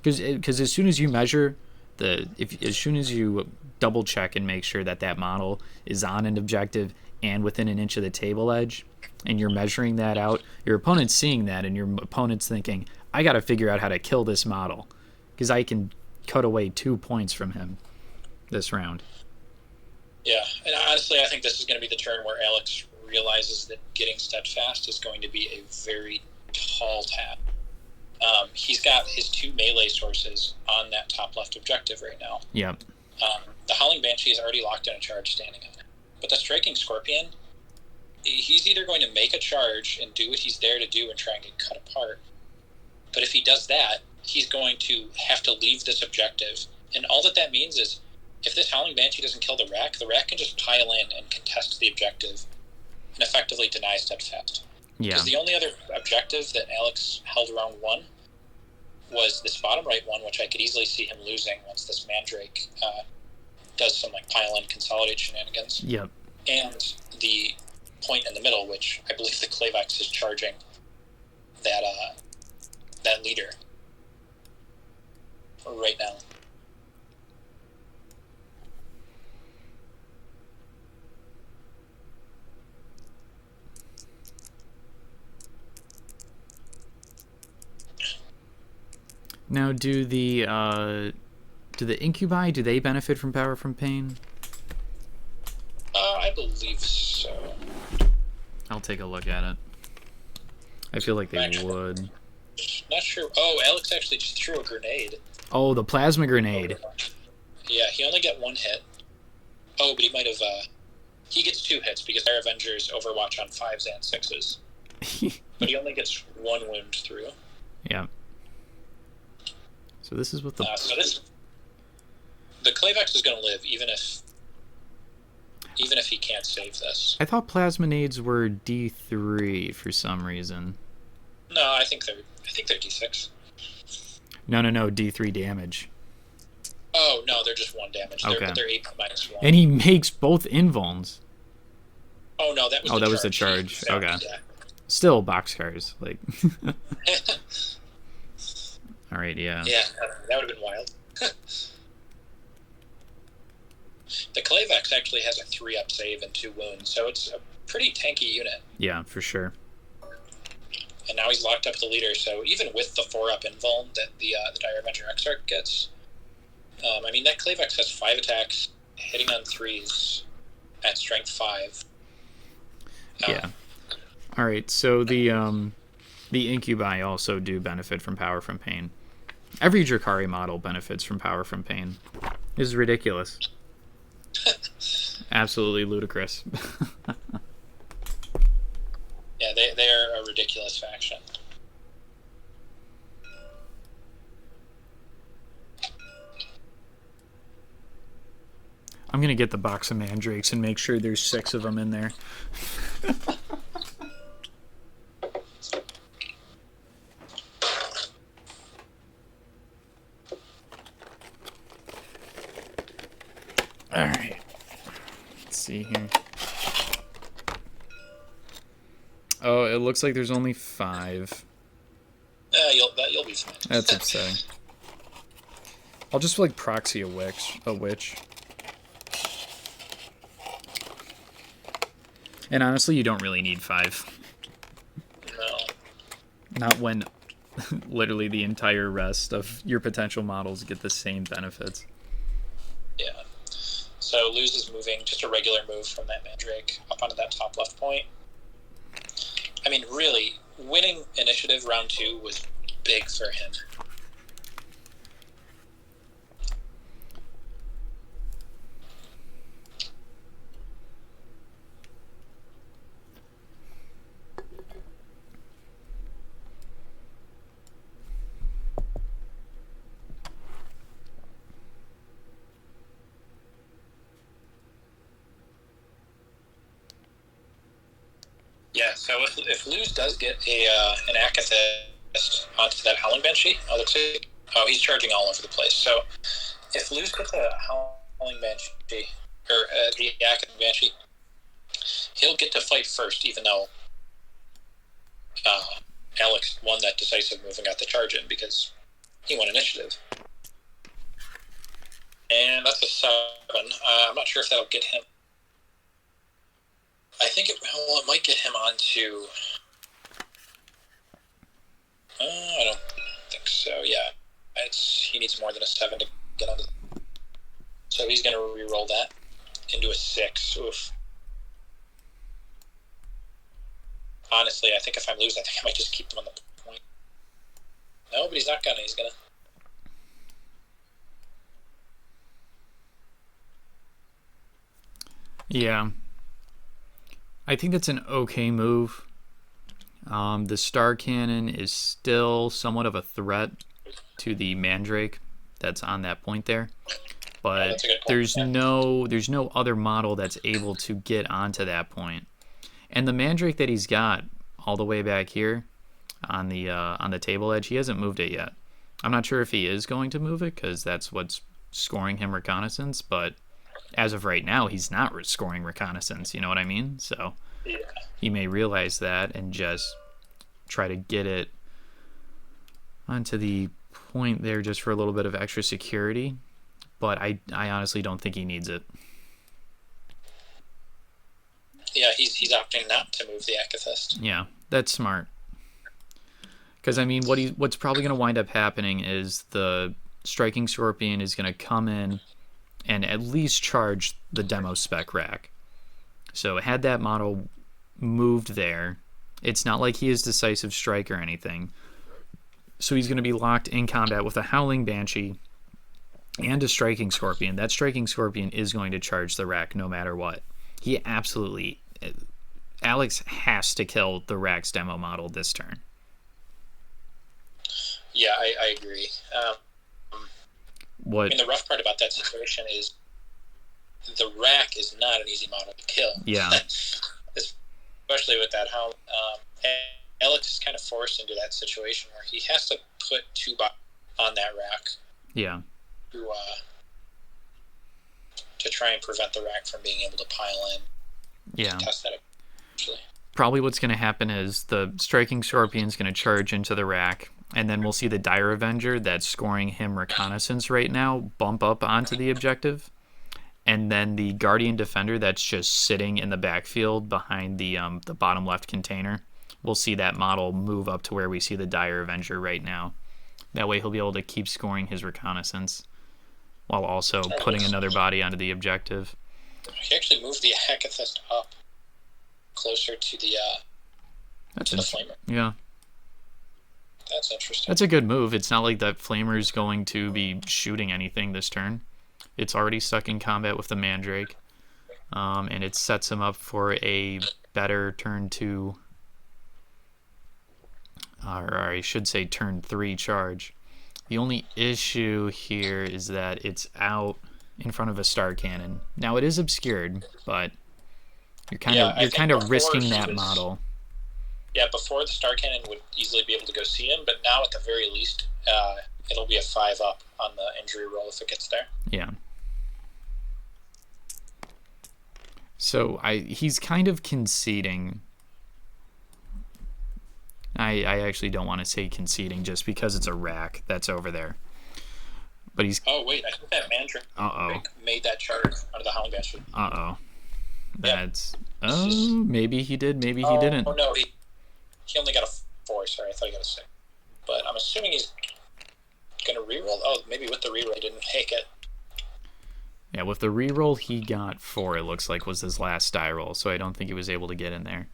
because as soon as you measure as soon as you double check and make sure that model is on an objective and within an inch of the table edge, and you're measuring that out, your opponent's seeing that, and your opponent's thinking, I got to figure out how to kill this model because I can cut away 2 points from him this round. Yeah, and honestly, I think this is going to be the turn where Alex realizes that getting steadfast is going to be a very tall task. He's got his 2 melee sources on that top left objective right now. Yep. The Howling Banshee is already locked in a charge standing on it. But the Striking Scorpion, he's either going to make a charge and do what he's there to do and try and get cut apart. But if he does that, he's going to have to leave this objective. And all that means is, if this Howling Banshee doesn't kill the rack can just pile in and contest the objective and effectively deny steadfast. Yeah. Because the only other objective that Alex held round 1 was this bottom right one, which I could easily see him losing once this Mandrake does some pile in consolidate shenanigans. Yep. And the point in the middle, which I believe the Clavex is charging that leader right now. Now, do the incubi, do they benefit from power from pain? I believe so. I'll take a look at it. I feel like they would. Not sure. Oh, Alex actually just threw a grenade. Oh, the plasma grenade. Yeah, he only got 1 hit. Oh, but he might have. He gets 2 hits because our Avengers Overwatch on 5s and 6s. But he only gets 1 wound through. Yeah. So this is what the. The Clavex is going to live even if he can't save this. I thought plasminades were D3 for some reason. No, I think they're D6. No, D3 damage. Oh no, they're just 1 damage. Okay. They're 8 minus 1. And he makes both invulns. Oh no, that was the charge. Okay. Still boxcars, like. All right, yeah. Yeah, that would have been wild. The Clavex actually has a 3-up save and 2 wounds, so it's a pretty tanky unit. Yeah, for sure. And now he's locked up the leader, so even with the 4-up invuln that the Dire Avenger Exarch gets, I mean, that Clavex has 5 attacks, hitting on 3s at strength 5. Yeah. All right, so the incubi also do benefit from power from pain. Every Druhkari model benefits from power from pain. This is ridiculous. Absolutely ludicrous. Yeah, they're a ridiculous faction. I'm going to get the box of mandrakes and make sure there's 6 of them in there. All right. Let's see here. Oh, it looks like there's only 5. Yeah, you'll be fine. That's upsetting. I'll just like proxy a witch. And honestly, you don't really need 5. No. Not when literally the entire rest of your potential models get the same benefits. Yeah. So Luz is moving just a regular move from that Mandrake up onto that top left point. I mean, really, winning initiative round 2 was big for him. Yeah, so if Luz does get an Akathist onto that Howling Banshee, he's charging all over the place. So if Luz gets a Howling Banshee, or the Akathist Banshee, he'll get to fight first, even though Alex won that decisive move and got the charge in because he won initiative. And that's a 7. I'm not sure if that'll get him. I think it might get him onto. I don't think so. Yeah, he needs more than a 7 to get onto. So he's going to re-roll that into a 6. Oof. Honestly, I think if I'm losing, I think I might just keep them on the point. No, but he's not gonna. He's gonna. Yeah. I think that's an okay move. The Star Cannon is still somewhat of a threat to the Mandrake that's on that point there. But there's no other model that's able to get onto that point. And the Mandrake that he's got all the way back here on the table edge, he hasn't moved it yet. I'm not sure if he is going to move it because that's what's scoring him reconnaissance, but as of right now, he's not scoring reconnaissance, you know what I mean? So Yeah. He may realize that and just try to get it onto the point there just for a little bit of extra security. But I honestly don't think he needs it. Yeah, he's opting not to move the Akathist. Yeah, that's smart. Because, I mean, what's probably going to wind up happening is the Striking Scorpion is going to come in and at least charge the demo spec rack. So had that model moved there, it's not like he is Decisive Strike or anything. So he's going to be locked in combat with a Howling Banshee and a Striking Scorpion. That Striking Scorpion is going to charge the rack no matter what. He absolutely... Alex has to kill the rack's demo model this turn. Yeah, I agree. What? I mean, the rough part about that situation is the rack is not an easy model to kill. Yeah. Especially with that how Alex is kind of forced into that situation where he has to put 2 bots on that rack. Yeah. To try and prevent the rack from being able to pile in. Yeah. Test that actually. Probably what's going to happen is the Striking Scorpion's going to charge into the rack, and then we'll see the Dire Avenger that's scoring him reconnaissance right now bump up onto the objective, and then the Guardian Defender that's just sitting in the backfield behind the bottom left container. We'll see that model move up to where we see the Dire Avenger right now. That way he'll be able to keep scoring his reconnaissance while also putting another body onto the objective. He actually moved the Akathist up closer to the Flamer. Yeah. That's interesting. That's a good move. It's not like that Flamer's going to be shooting anything this turn. It's already stuck in combat with the Mandrake. And it sets him up for a better turn 2, or I should say turn 3 charge. The only issue here is that it's out in front of a Star Cannon. Now it is obscured, but you're kind of risking that model. Yeah, before the Star Cannon would easily be able to go see him, but now at the very least, it'll be a 5-up on the injury roll if it gets there. Yeah. So he's kind of conceding. I actually don't want to say conceding just because it's a rack that's over there. But he's... Oh, wait, I think that Mandrake made that charge under the Howling Banshee. That's... Yep. Oh, maybe he did, maybe he didn't. Oh, no, he only got a 4, sorry, I thought he got a 6. But I'm assuming he's going to reroll. Oh, maybe with the reroll he didn't make it. Yeah, with the reroll he got 4, it looks like, was his last die roll, so I don't think he was able to get in there.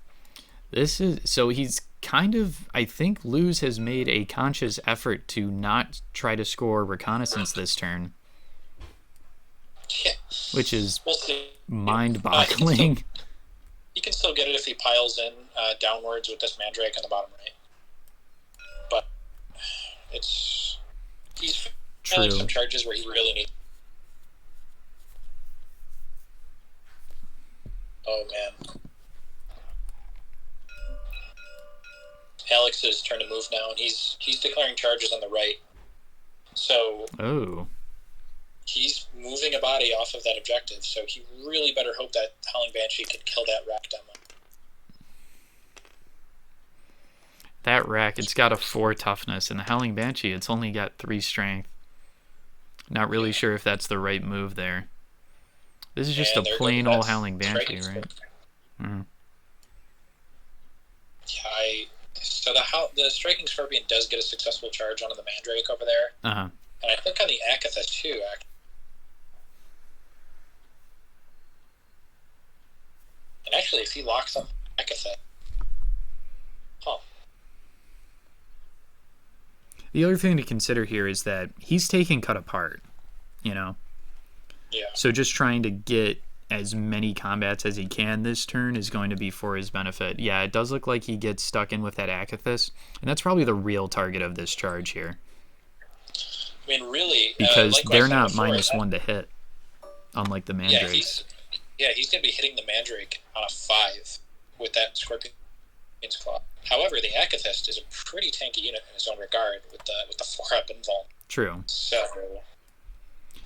So he's kind of, I think Luz has made a conscious effort to not try to score reconnaissance this turn. Yeah. Which is mind-boggling. He can still get it if he piles in downwards with this Mandrake on the bottom right. But he's failing some charges where he really needs. Oh man. Alex's turn to move now, and he's declaring charges on the right. So he's moving a body off of that objective, so he really better hope that Howling Banshee can kill that rack demo. That rack, it's got a 4 toughness, and the Howling Banshee, it's only got 3 strength. Not really sure if that's the right move there. This is just a plain old Howling Banshee, right? Mm-hmm. Yeah, so the Striking Scorpion does get a successful charge onto the Mandrake over there. Uh-huh. And I think on the Akathist too, actually. And actually, if he locks up Akathist... Oh. The other thing to consider here is that he's taking cut apart, you know? Yeah. So just trying to get as many combats as he can this turn is going to be for his benefit. Yeah, it does look like he gets stuck in with that Akathist, and that's probably the real target of this charge here. I mean, really... Because like they're not -1 to hit, unlike the Mandrakes. Yeah, he's going to be hitting the Mandrake on a 5 with that Scorpion's Claw. However, the Akathist is a pretty tanky unit in his own regard with the 4-up invuln. True. So,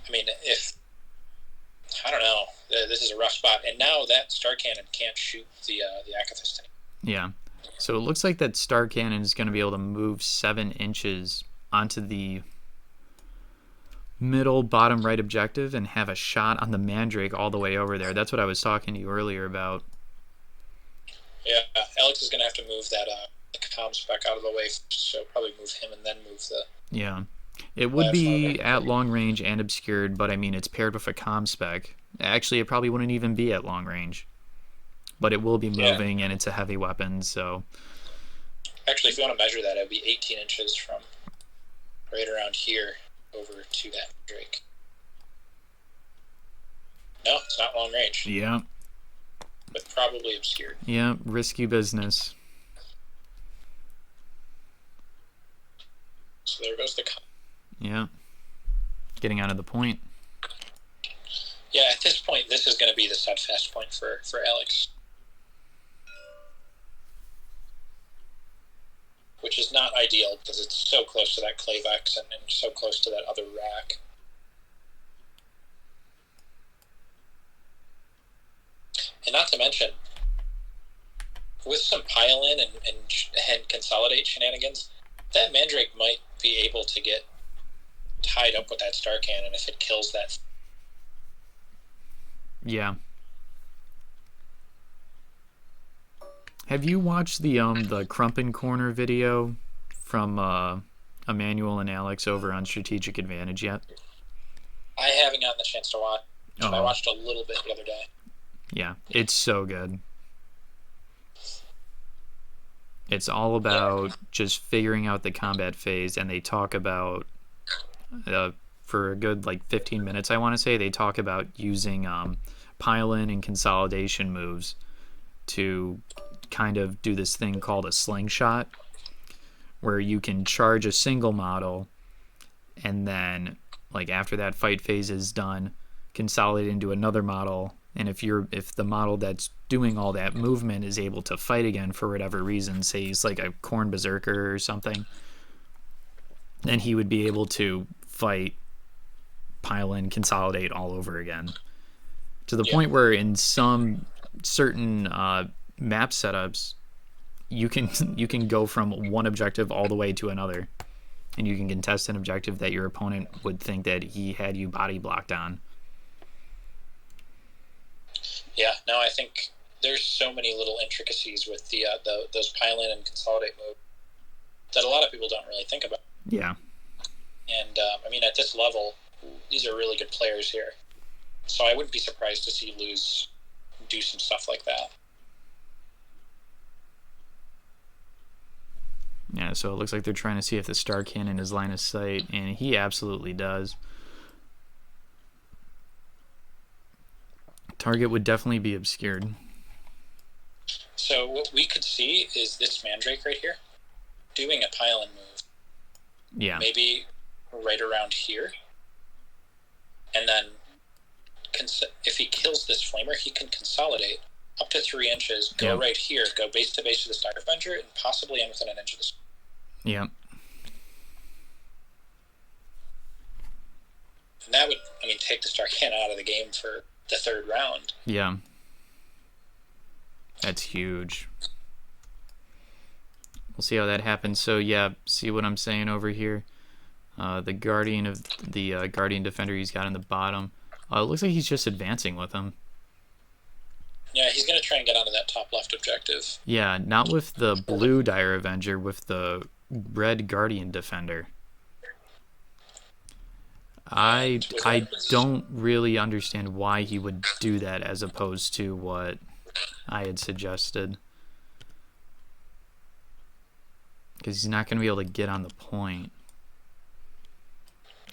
I mean, I don't know. This is a rough spot. And now that Star Cannon can't shoot the Akathist anymore. Yeah. So it looks like that Star Cannon is going to be able to move 7 inches onto the middle bottom right objective and have a shot on the Mandrake all the way over there. That's what I was talking to you earlier about. Yeah, Alex is going to have to move that comm spec out of the way, so probably move him and then move the... Yeah. It would be at long range and obscured, but I mean, it's paired with a comm spec. Actually, it probably wouldn't even be at long range. But it will be moving, and it's a heavy weapon, so... Actually, if you want to measure that, it would be 18 inches from right around here over to that Drake. No, it's not long range. Yeah. But probably obscured. Yeah, risky business. So there goes the... Yeah. Getting out of the point. Yeah, at this point, this is going to be the steadfast point for Alex. Which is not ideal, because it's so close to that Clavex and so close to that other rack. And not to mention, with some pile-in and consolidate shenanigans, that Mandrake might be able to get tied up with that Star Cannon if it kills that. Yeah. Have you watched the Crumpin Corner video from Emmanuel and Alex over on Strategic Advantage yet? I haven't gotten the chance to watch. I watched a little bit the other day. Yeah, it's so good. It's all about just figuring out the combat phase, and they talk about, for a good 15 minutes, I want to say, they talk about using pile-in and consolidation moves to kind of do this thing called a slingshot, where you can charge a single model, and then, after that fight phase is done, consolidate into another model. And if the model that's doing all that movement is able to fight again for whatever reason, say he's like a Khorne Berserker or something, then he would be able to fight, pile in, consolidate all over again. To the point where in some certain map setups, you can go from one objective all the way to another, and you can contest an objective that your opponent would think that he had you body blocked on. Yeah, no, I think there's so many little intricacies with the those pile-in and consolidate moves that a lot of people don't really think about. Yeah. And, I mean, at this level, these are really good players here. So I wouldn't be surprised to see Luz do some stuff like that. Yeah, so it looks like they're trying to see if the Star Cannon is line of sight, and he absolutely does. Target would definitely be obscured. So what we could see is this Mandrake right here doing a pile-in move. Yeah. Maybe right around here. And then if he kills this Flamer, he can consolidate up to 3 inches, go right here, go base to base to the Star Avenger, and possibly end within an inch of the... Yeah. And that would, take the Star Cannon out of the game for the third round. Yeah. That's huge. We'll see how that happens. So yeah, see what I'm saying over here? The Guardian of the Guardian Defender he's got in the bottom. It looks like he's just advancing with him. Yeah, he's going to try and get onto that top left objective. Yeah, not with the blue Dire Avenger, with the red Guardian Defender. I don't really understand why he would do that as opposed to what I had suggested. Because he's not going to be able to get on the point.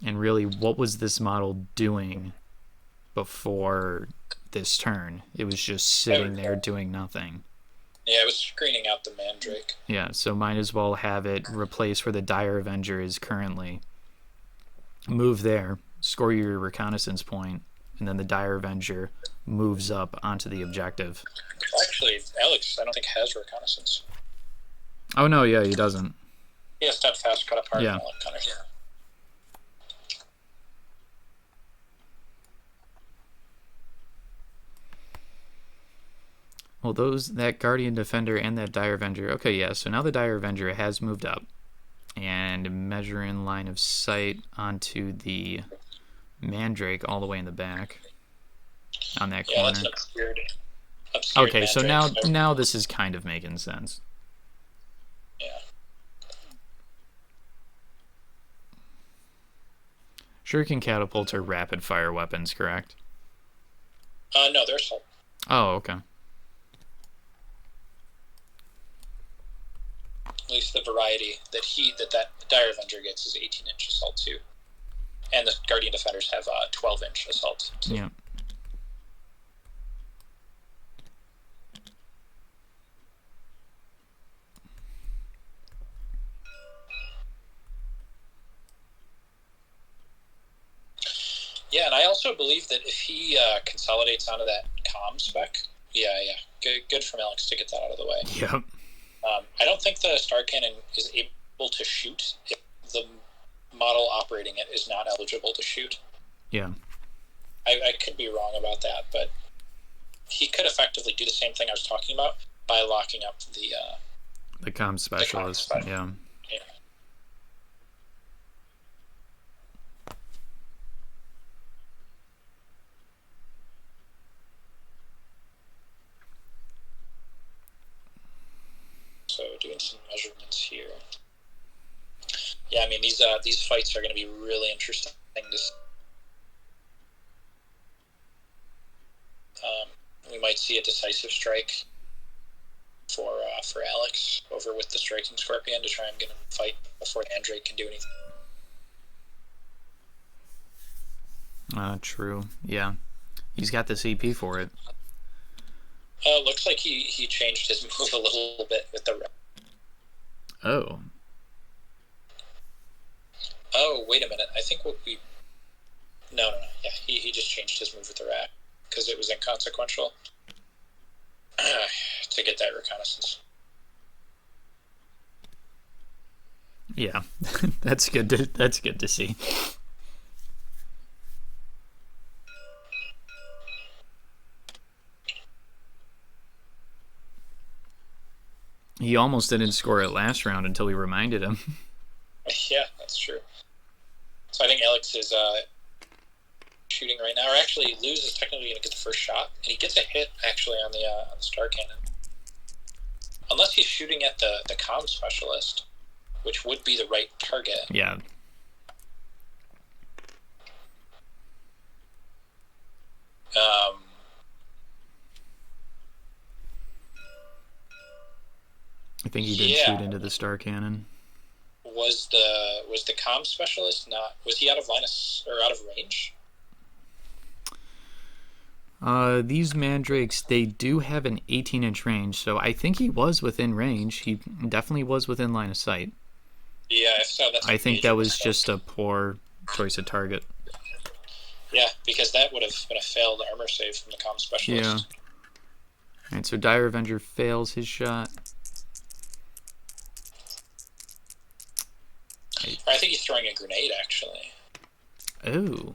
And really, what was this model doing before this turn? It was just sitting there doing nothing. Yeah, it was screening out the Mandrake. Yeah, so might as well have it replace where the Dire Avenger is currently. Move there, score your reconnaissance point, and then the Dire Avenger moves up onto the objective. Actually, Alex, I don't think has reconnaissance. Oh no, yeah, he doesn't. He has steadfast, cut apart, yeah. And all that kind of stuff. Well, that Guardian Defender and that Dire Avenger. Okay, yeah, so now the Dire Avenger has moved up and measure in line of sight onto the Mandrake all the way in the back on that corner. Yeah, that's an obscured okay, so Mandrake. now this is kind of making sense. Yeah. Shuriken catapults are rapid fire weapons, correct? No, they're assault. Oh, okay. At least the variety that Dire Avenger gets is 18-inch assault too, and the Guardian Defenders have 12-inch assault too. Yeah. Yeah, and I also believe that if he consolidates onto that comm spec, yeah, good from Alex to get that out of the way. Yep. I don't think the Star Cannon is able to shoot if the model operating it is not eligible to shoot. Yeah. I could be wrong about that, but he could effectively do the same thing I was talking about by locking up the comm specialist. Yeah. So doing some measurements here. Yeah, I mean these fights are going to be really interesting to see. We might see a decisive strike for Alex over with the striking Scorpion to try and get him to fight before Mandrake can do anything. True. Yeah. He's got the CP for it. Looks like he changed his move a little bit with the... Oh. Oh, wait a minute. I think what we... No. Yeah, he just changed his move with the rat because it was inconsequential to get that reconnaissance. Yeah. That's good to see. He almost didn't score it last round until we reminded him. Yeah, that's true. So I think Alex is shooting right now, or actually Luz is technically going to get the first shot, and he gets a hit actually on the Star Cannon. Unless he's shooting at the comm specialist, which would be the right target. Yeah. I think he did shoot into the Star Cannon. Was the comm specialist not? Was he out of out of range? These mandrakes, they do have an 18-inch range, so I think he was within range. He definitely was within line of sight. Yeah, if so, that's... I think that was just a poor choice of target. Yeah, because that would have been a failed armor save from the comm specialist. Yeah. Alright, so Dire Avenger fails his shot. I think he's throwing a grenade, actually. Oh.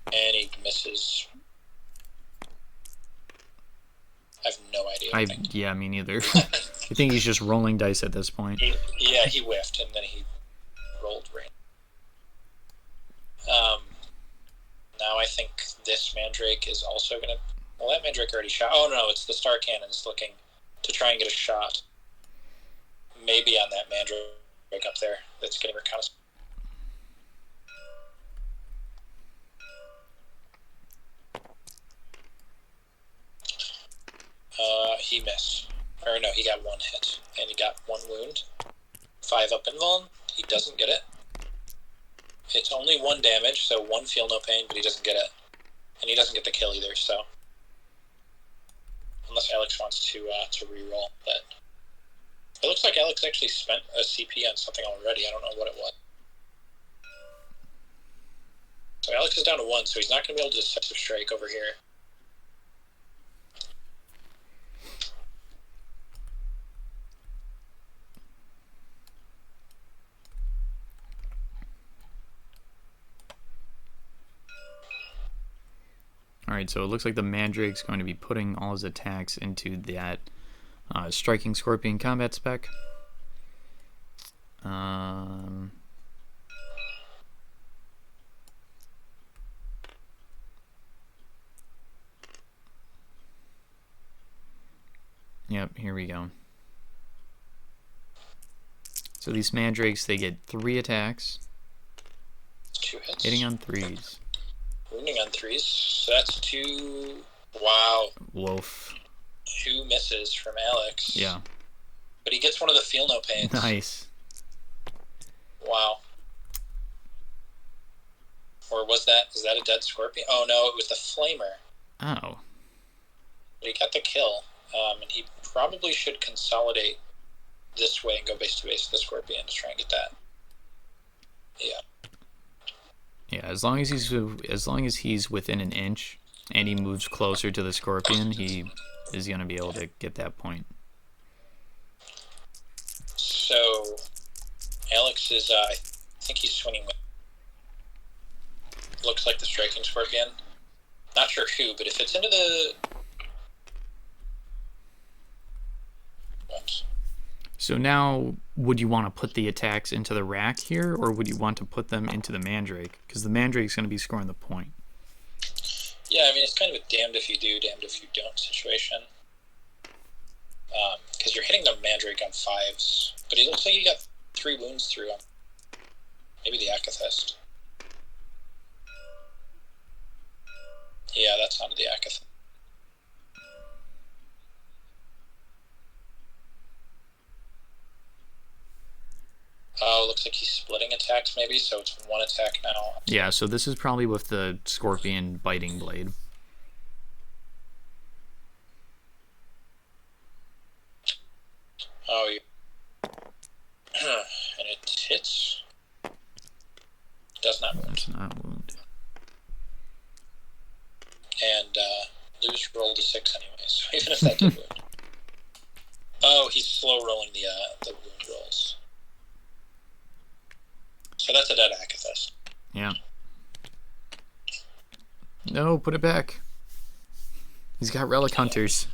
And he misses. I have no idea. Yeah, me neither. I think he's just rolling dice at this point. He whiffed, and then he rolled rain. Now I think this Mandrake is also going to... Well, that Mandrake already shot. Oh, no, it's the Star Cannon is looking to try and get a shot. Maybe on that Mandrake up there that's getting reconnaissance. He missed. Or no, he got one hit. And he got one wound. 5 up invuln. He doesn't get it. It's only 1 damage, so 1 feel no pain, but he doesn't get it. And he doesn't get the kill either, so... Unless Alex wants to reroll, but... It looks like Alex actually spent a CP on something already. I don't know what it was. So Alex is down to 1, so he's not going to be able to decisive strike over here. Alright, so it looks like the Mandrake's going to be putting all his attacks into that striking Scorpion combat spec. Yep, here we go. So these Mandrakes, they get 3 attacks. 2 hits. Hitting on 3s. Wounding on 3s. So that's 2. Wow. Woof. 2 misses from Alex. Yeah. But he gets one of the feel no pains. Nice. Wow. Or is that a dead scorpion? Oh no, it was the flamer. Oh. But he got the kill. And he probably should consolidate this way and go base to base with the scorpion to try and get that. Yeah. Yeah, as long as he's within an inch and he moves closer to the scorpion, he is going to be able to get that point. So Alex is I think he's swinging with, looks like the striking scorpion. Not sure who, but if it's into the what? So now, would you want to put the attacks into the rack here, or would you want to put them into the Mandrake? Because the Mandrake's going to be scoring the point. Yeah, I mean, it's kind of a damned if you do, damned if you don't situation. Because you're hitting the Mandrake on 5s, but it looks like you got 3 wounds through him. Maybe the Akathist. Yeah, that's onto the Akathist. Oh, looks like he's splitting attacks maybe, so it's 1 attack now. Yeah, so this is probably with the Scorpion Biting Blade. Oh, and it hits. Does not wound. That's not wound. And Luz rolled a 6 anyway, so even if that did wound. Oh, he's slow rolling the wound rolls. So that's a dead Akathist. Yeah. No, put it back. He's got Relic Hunters.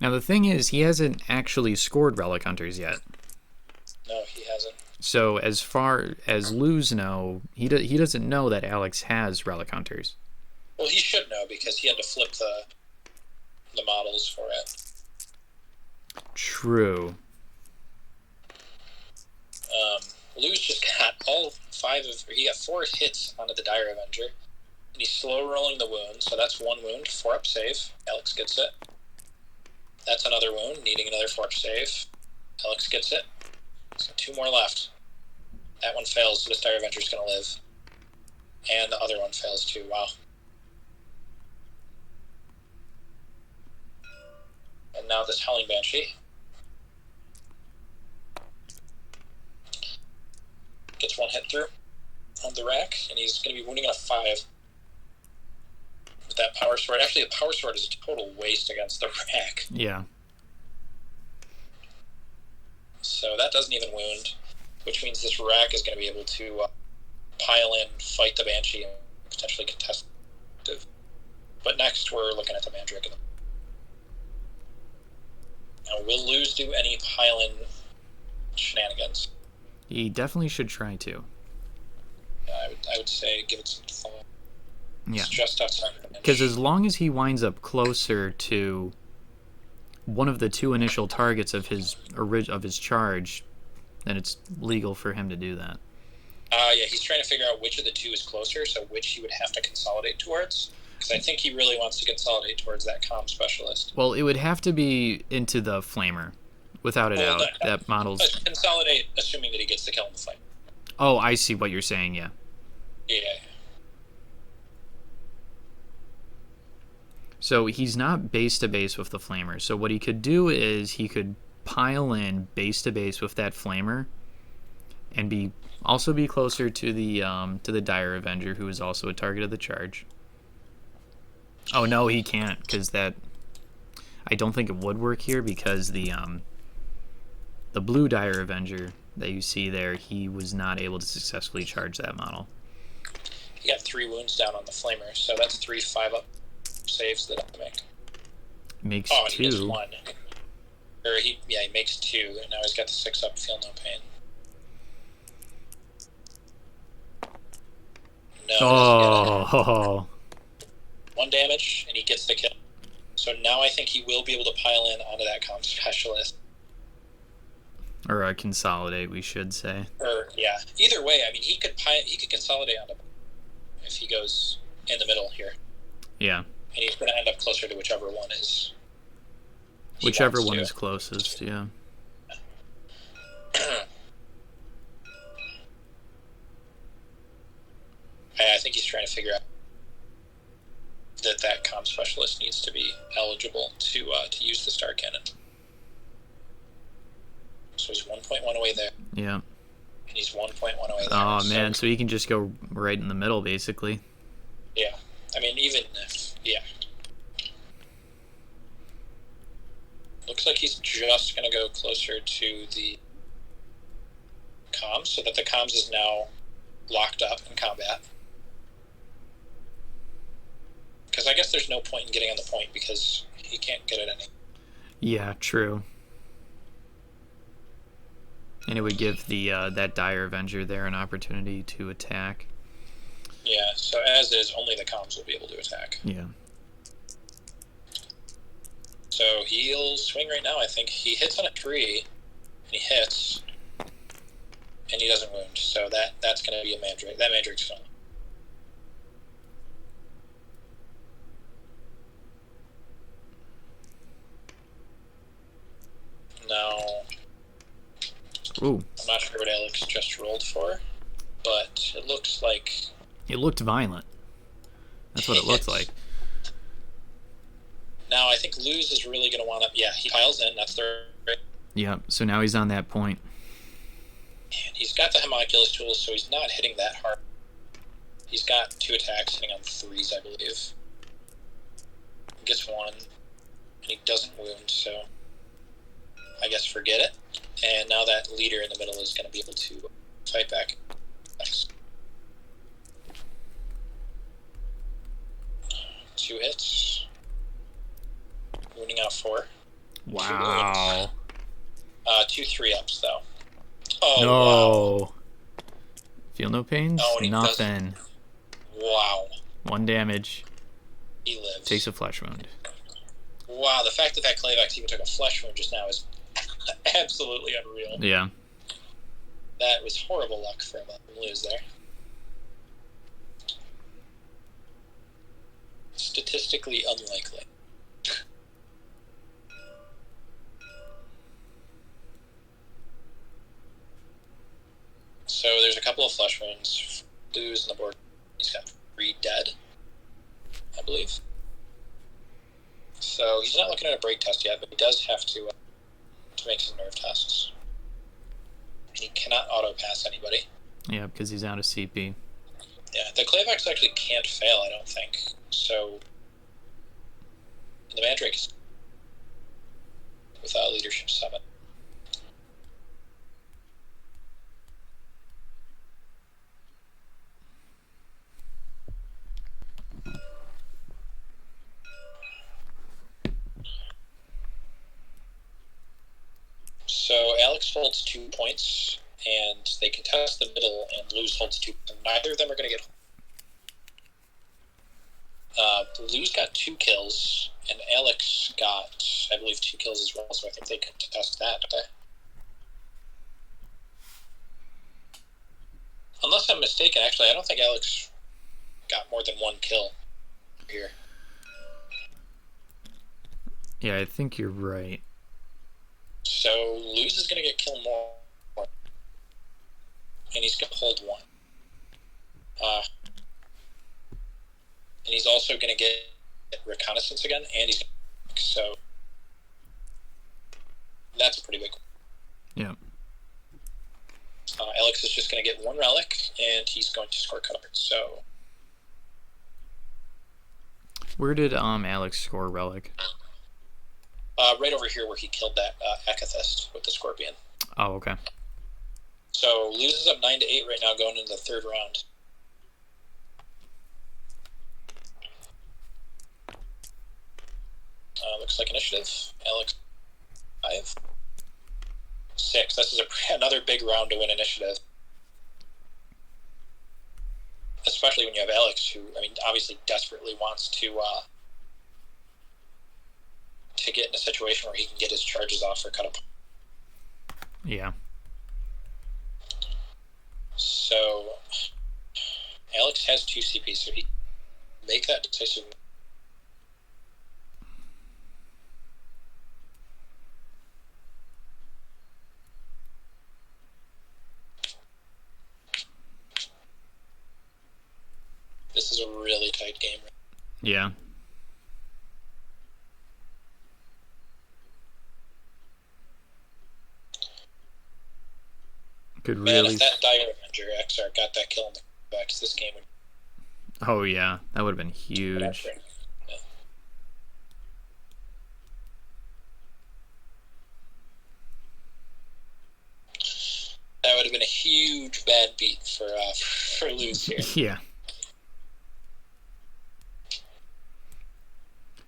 Now the thing is, he hasn't actually scored Relic Hunters yet. No, he hasn't. So as far as Luz know, he doesn't know that Alex has Relic Hunters. Well, he should know because he had to flip the models for it. True. Luz just got he got 4 hits onto the Dire Avenger, and he's slow rolling the wound, so that's 1 wound, 4-up save. Alex gets it. That's another wound, needing another 4-up save. Alex gets it. So 2 more left. That one fails, so this Dire Avenger's gonna live. And the other one fails too, wow. And now this Howling Banshee gets 1 hit through on the rack, and he's going to be wounding on a 5 with that Power Sword. Actually, the Power Sword is a total waste against the rack. Yeah. So that doesn't even wound, which means this rack is going to be able to pile in, fight the Banshee, and potentially contest it. But next, we're looking at the Mandrake. Now, will Luz do any pile-in shenanigans? He definitely should try to. I would say give it some thought. Yeah. It's just outside of the Because as long as he winds up closer to one of the 2 initial targets of his charge, then it's legal for him to do that. Yeah, he's trying to figure out which of the 2 is closer, so which he would have to consolidate towards. Because I think he really wants to consolidate towards that comm specialist. Well, it would have to be into the Flamer, without a doubt. That model's... Consolidate, assuming that he gets the kill in the fight. Oh, I see what you're saying, yeah. Yeah. So he's not base to base with the Flamer. So what he could do is he could pile in base to base with that Flamer, and also be closer to the Dire Avenger, who is also a target of the charge. Oh no, he can't, because that... I don't think it would work here, because the blue Dire Avenger that you see there, he was not able to successfully charge that model. He got 3 wounds down on the Flamer, so that's 3 5-up saves that I make. Makes 2. He missed 1. Or he makes 2, and now he's got the 6-up feel no pain. No. Oh. 1 damage, and he gets the kill. So now I think he will be able to pile in onto that comm specialist. Or consolidate, we should say. Or yeah, either way, I mean, he could consolidate on the if he goes in the middle here. Yeah. And he's going to end up closer to whichever one is. Whichever one is closest, yeah. I think he's trying to figure out that comm specialist needs to be eligible to use the star cannon. So he's 1.1 away there. Yeah. And he's 1.1 away there. Oh, man, so he can just go right in the middle, basically. Yeah. I mean, even if... Yeah. Looks like he's just going to go closer to the comms, so that the comms is now locked up in combat. Because I guess there's no point in getting on the point, because he can't get it any. Yeah, true. And it would give the that Dire Avenger there an opportunity to attack. Yeah, so as is, only the comms will be able to attack. Yeah. So he'll swing right now, I think. He hits on a tree, and he hits, and he doesn't wound. So that's going to be a Mandrake. That Mandrake's fine. Now, Ooh. I'm not sure what Alex just rolled for, but it looks like... It looked violent. That's what it looked like. Now, I think Luz is really going to want to... Yeah, he piles in. That's the... Yeah, so now he's on that point. And he's got the homunculus tools, so he's not hitting that hard. He's got 2 attacks, hitting on 3s, I believe. He gets 1, and he doesn't wound, so I guess forget it. And now that leader in the middle is going to be able to fight back. Nice. 2 hits. Wounding out 4. Wow. 2 3-ups, though. Oh, no. wow. Feel no pains? Oh, Nothing. Wow. 1 damage. He lives. Takes a flesh wound. Wow, the fact that Clayvax even took a flesh wound just now is absolutely unreal. Yeah. That was horrible luck for him to lose there. Statistically unlikely. So there's a couple of flesh wounds. Blue's on the board. He's got 3 dead, I believe. So he's not looking at a break test yet, but he does have to make some nerve tests. He cannot auto pass anybody. Yeah, because he's out of CP. Yeah, the Clayvax actually can't fail, I don't think. So the Mandrake is without leadership 7. So Alex holds 2 points, and they contest the middle, and Luz holds 2. Neither of them are going to get... Luz got 2 kills, and Alex got, I believe, 2 kills as well, so I think they contest that, don't they? Unless I'm mistaken, actually, I don't think Alex got more than 1 kill here. Yeah, I think you're right. So Luz is going to get killed more, and he's going to hold 1. And he's also going to get reconnaissance again, and he's so that's a pretty big one. Yeah. Alex is just going to get 1 relic, and he's going to score cut. So where did Alex score relic? right over here where he killed that Akathist with the scorpion. Oh, okay. So Luz is up 9-8 right now, going into the 3rd round. Looks like initiative. Alex 5. 6. This is another big round to win initiative. Especially when you have Alex, who, I mean, obviously desperately wants to get in a situation where he can get his charges off for cut up. Yeah. So Alex has 2 CP, so he can make that decisive. This is a really tight game. Yeah. Could Man, really. if that Dire Avenger XR got that kill in the back, this game would. Oh yeah, that would have been huge. Yeah. That would have been a huge bad beat for Luz here. Yeah.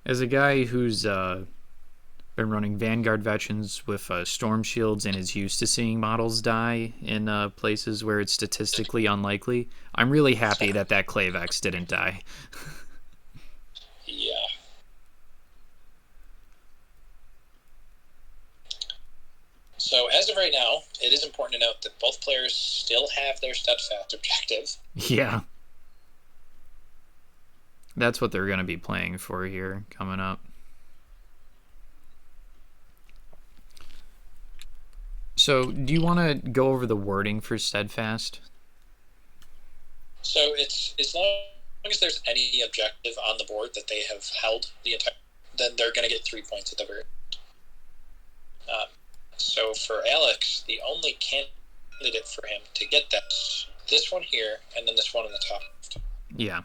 As a guy who's been running Vanguard veterans with storm shields and is used to seeing models die in places where it's statistically unlikely, I'm really happy that Clavex didn't die. Yeah. So as of right now, it is important to note that both players still have their steadfast objective. Yeah. That's what they're going to be playing for here coming up. So, do you want to go over the wording for steadfast? So it's as long as there's any objective on the board that they have held the entire, then they're going to get 3 points at the very end. So for Alex, the only candidate for him to get that is this one here, and then this one on the top left. Yeah.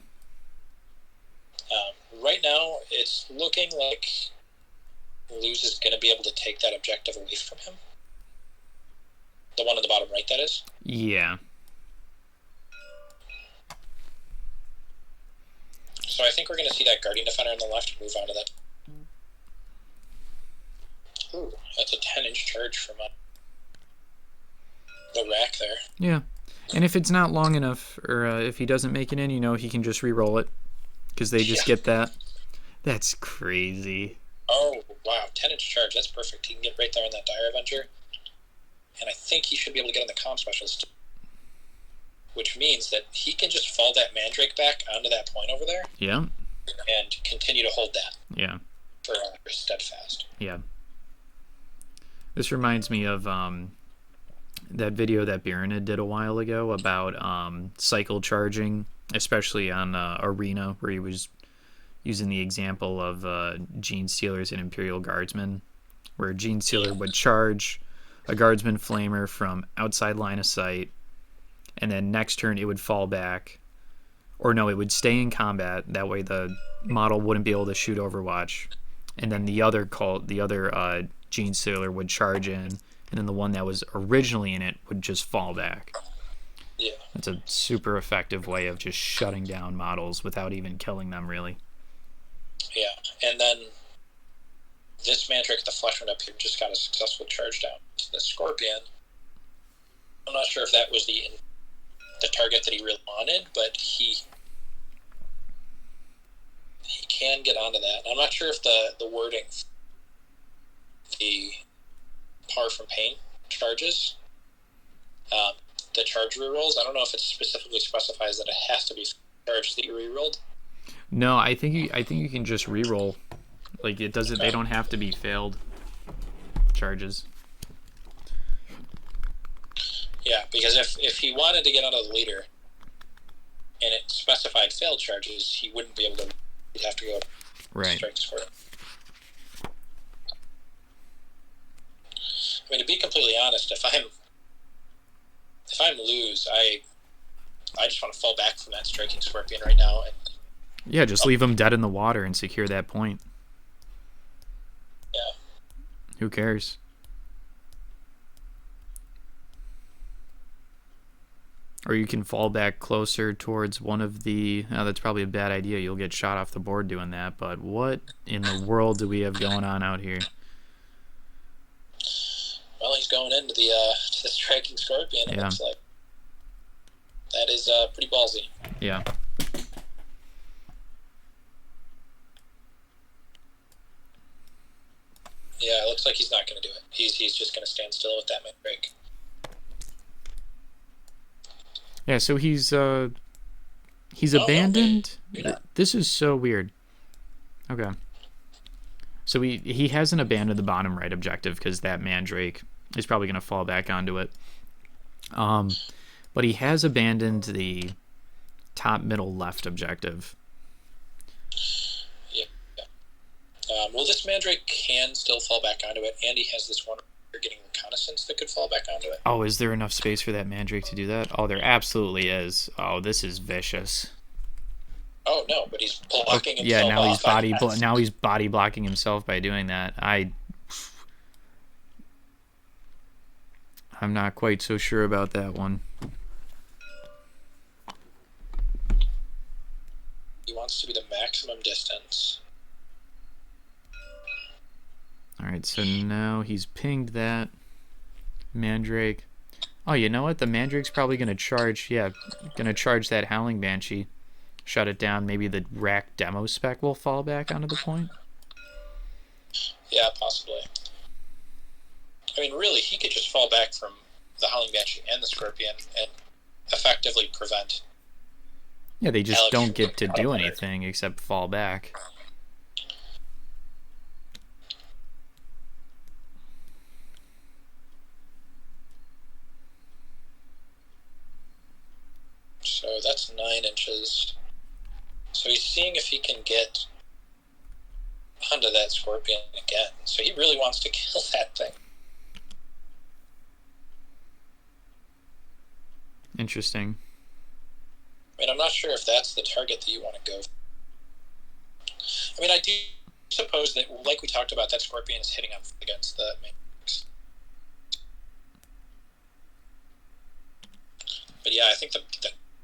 Right now, it's looking like Luz is going to be able to take that objective away from him. The one on the bottom right, that is? Yeah. So I think we're going to see that Guardian Defender on the left move on to that. Ooh, that's a 10-inch charge from the rack there. Yeah. And if it's not long enough, or if he doesn't make it in, he can just re-roll it. Because they just get that. That's crazy. Oh, wow. 10-inch charge. That's perfect. He can get right there in that Dire Avenger. And I think he should be able to get on the Comm Specialist. Which means that he can just fall that Mandrake back onto that point over there. Yeah. And continue to hold that. Yeah. For steadfast. Yeah. This reminds me of that video that Biren did a while ago about cycle charging, especially on Arena, where he was using the example of Gene Stealers and Imperial Guardsmen, where Gene Stealer would charge a Guardsman Flamer from outside line of sight, and then next turn it would fall back, or no, it would stay in combat. That way the model wouldn't be able to shoot Overwatch, and then the other Gene Stealer would charge in, and then the one that was originally in it would just fall back. Yeah. It's a super effective way of just shutting down models without even killing them, really. Yeah, and then this Mandrake, the Fleshman up here, just got a successful charge down to the Scorpion. I'm not sure if that was the target that he really wanted, but he can get onto that. I'm not sure if the wording, the Power from Pain charges, the charge rerolls, I don't know if it specifically specifies that it has to be charged that you rerolled. No, I think you can just reroll. Like it doesn't. Okay. They don't have to be failed charges. Yeah, because if he wanted to get out of the leader, and it specified failed charges, he wouldn't be able to. He'd have to go strike score. I mean, to be completely honest, if I'm Luz, I just want to fall back from that striking Scorpion right now. And, yeah, just leave him dead in the water and secure that point. Yeah. Who cares? Or you can fall back closer towards one of the... Oh, that's probably a bad idea. You'll get shot off the board doing that. But what in the world do we have going on out here? Well, he's going into the striking Scorpion. It looks like. That is pretty ballsy. Yeah. Yeah, it looks like he's not going to do it. He's just going to stand still with that Mandrake. Yeah, so he's abandoned. No, this is so weird. Okay. So he hasn't abandoned the bottom right objective because that Mandrake is probably going to fall back onto it. But he has abandoned the top middle left objective. Yeah. Well, this Mandrake can still fall back onto it, and he has this one you're getting reconnaissance that could fall back onto it. Oh, is there enough space for that Mandrake to do that? Oh, there absolutely is. Oh, this is vicious. Oh no, but he's blocking himself. Yeah, now he's body blocking himself by doing that. I'm not quite so sure about that one. He wants to be the maximum distance. Alright, so now he's pinged that Mandrake. Oh, you know what? The Mandrake's probably going to charge. Yeah, going to charge that Howling Banshee. Shut it down. Maybe the rack demo spec will fall back onto the point. Yeah, possibly. I mean, really, he could just fall back from the Howling Banshee and the Scorpion and effectively prevent. Yeah, they just don't get to do anything except fall back. So that's 9 inches. So he's seeing if he can get onto that Scorpion again. So he really wants to kill that thing. Interesting. I mean, I'm not sure if that's the target that you want to go for. I mean, I do suppose that, like we talked about, that Scorpion is hitting up against the Matrix. But yeah, I think the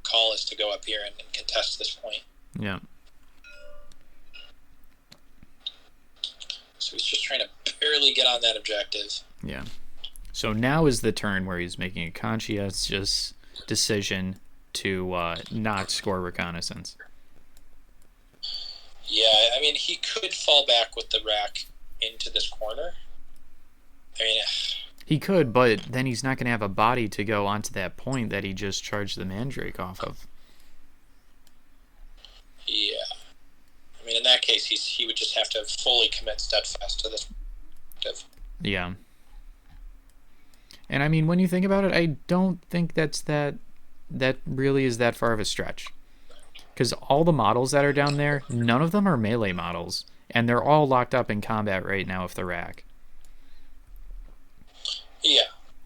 call is to go up here and contest this point. Yeah. So he's just trying to barely get on that objective. Yeah. So now is the turn where he's making a conscientious decision to not score reconnaissance. Yeah, I mean, he could fall back with the rack into this corner. I mean, he could, but then he's not going to have a body to go onto that point that he just charged the Mandrake off of. Yeah. I mean, in that case, he would just have to fully commit steadfast to this objective. Yeah. And I mean, when you think about it, I don't think that really is that far of a stretch. Because all the models that are down there, none of them are melee models. And they're all locked up in combat right now with the rack. Yeah.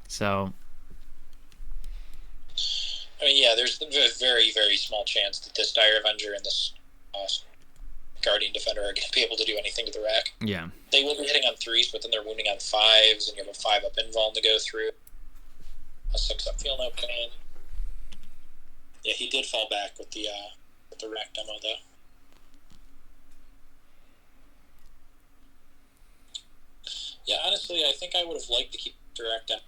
So. I mean, yeah, there's a very, very small chance that this Dire Avenger and this Guardian Defender are going to be able to do anything to the rack. Yeah. They will be hitting on 3s, but then they're wounding on 5s, and you have a 5-up invuln to go through. A 6-up feel no pain. Yeah, he did fall back with the rack demo, though. Yeah, honestly, I think I would have liked to keep the rack down.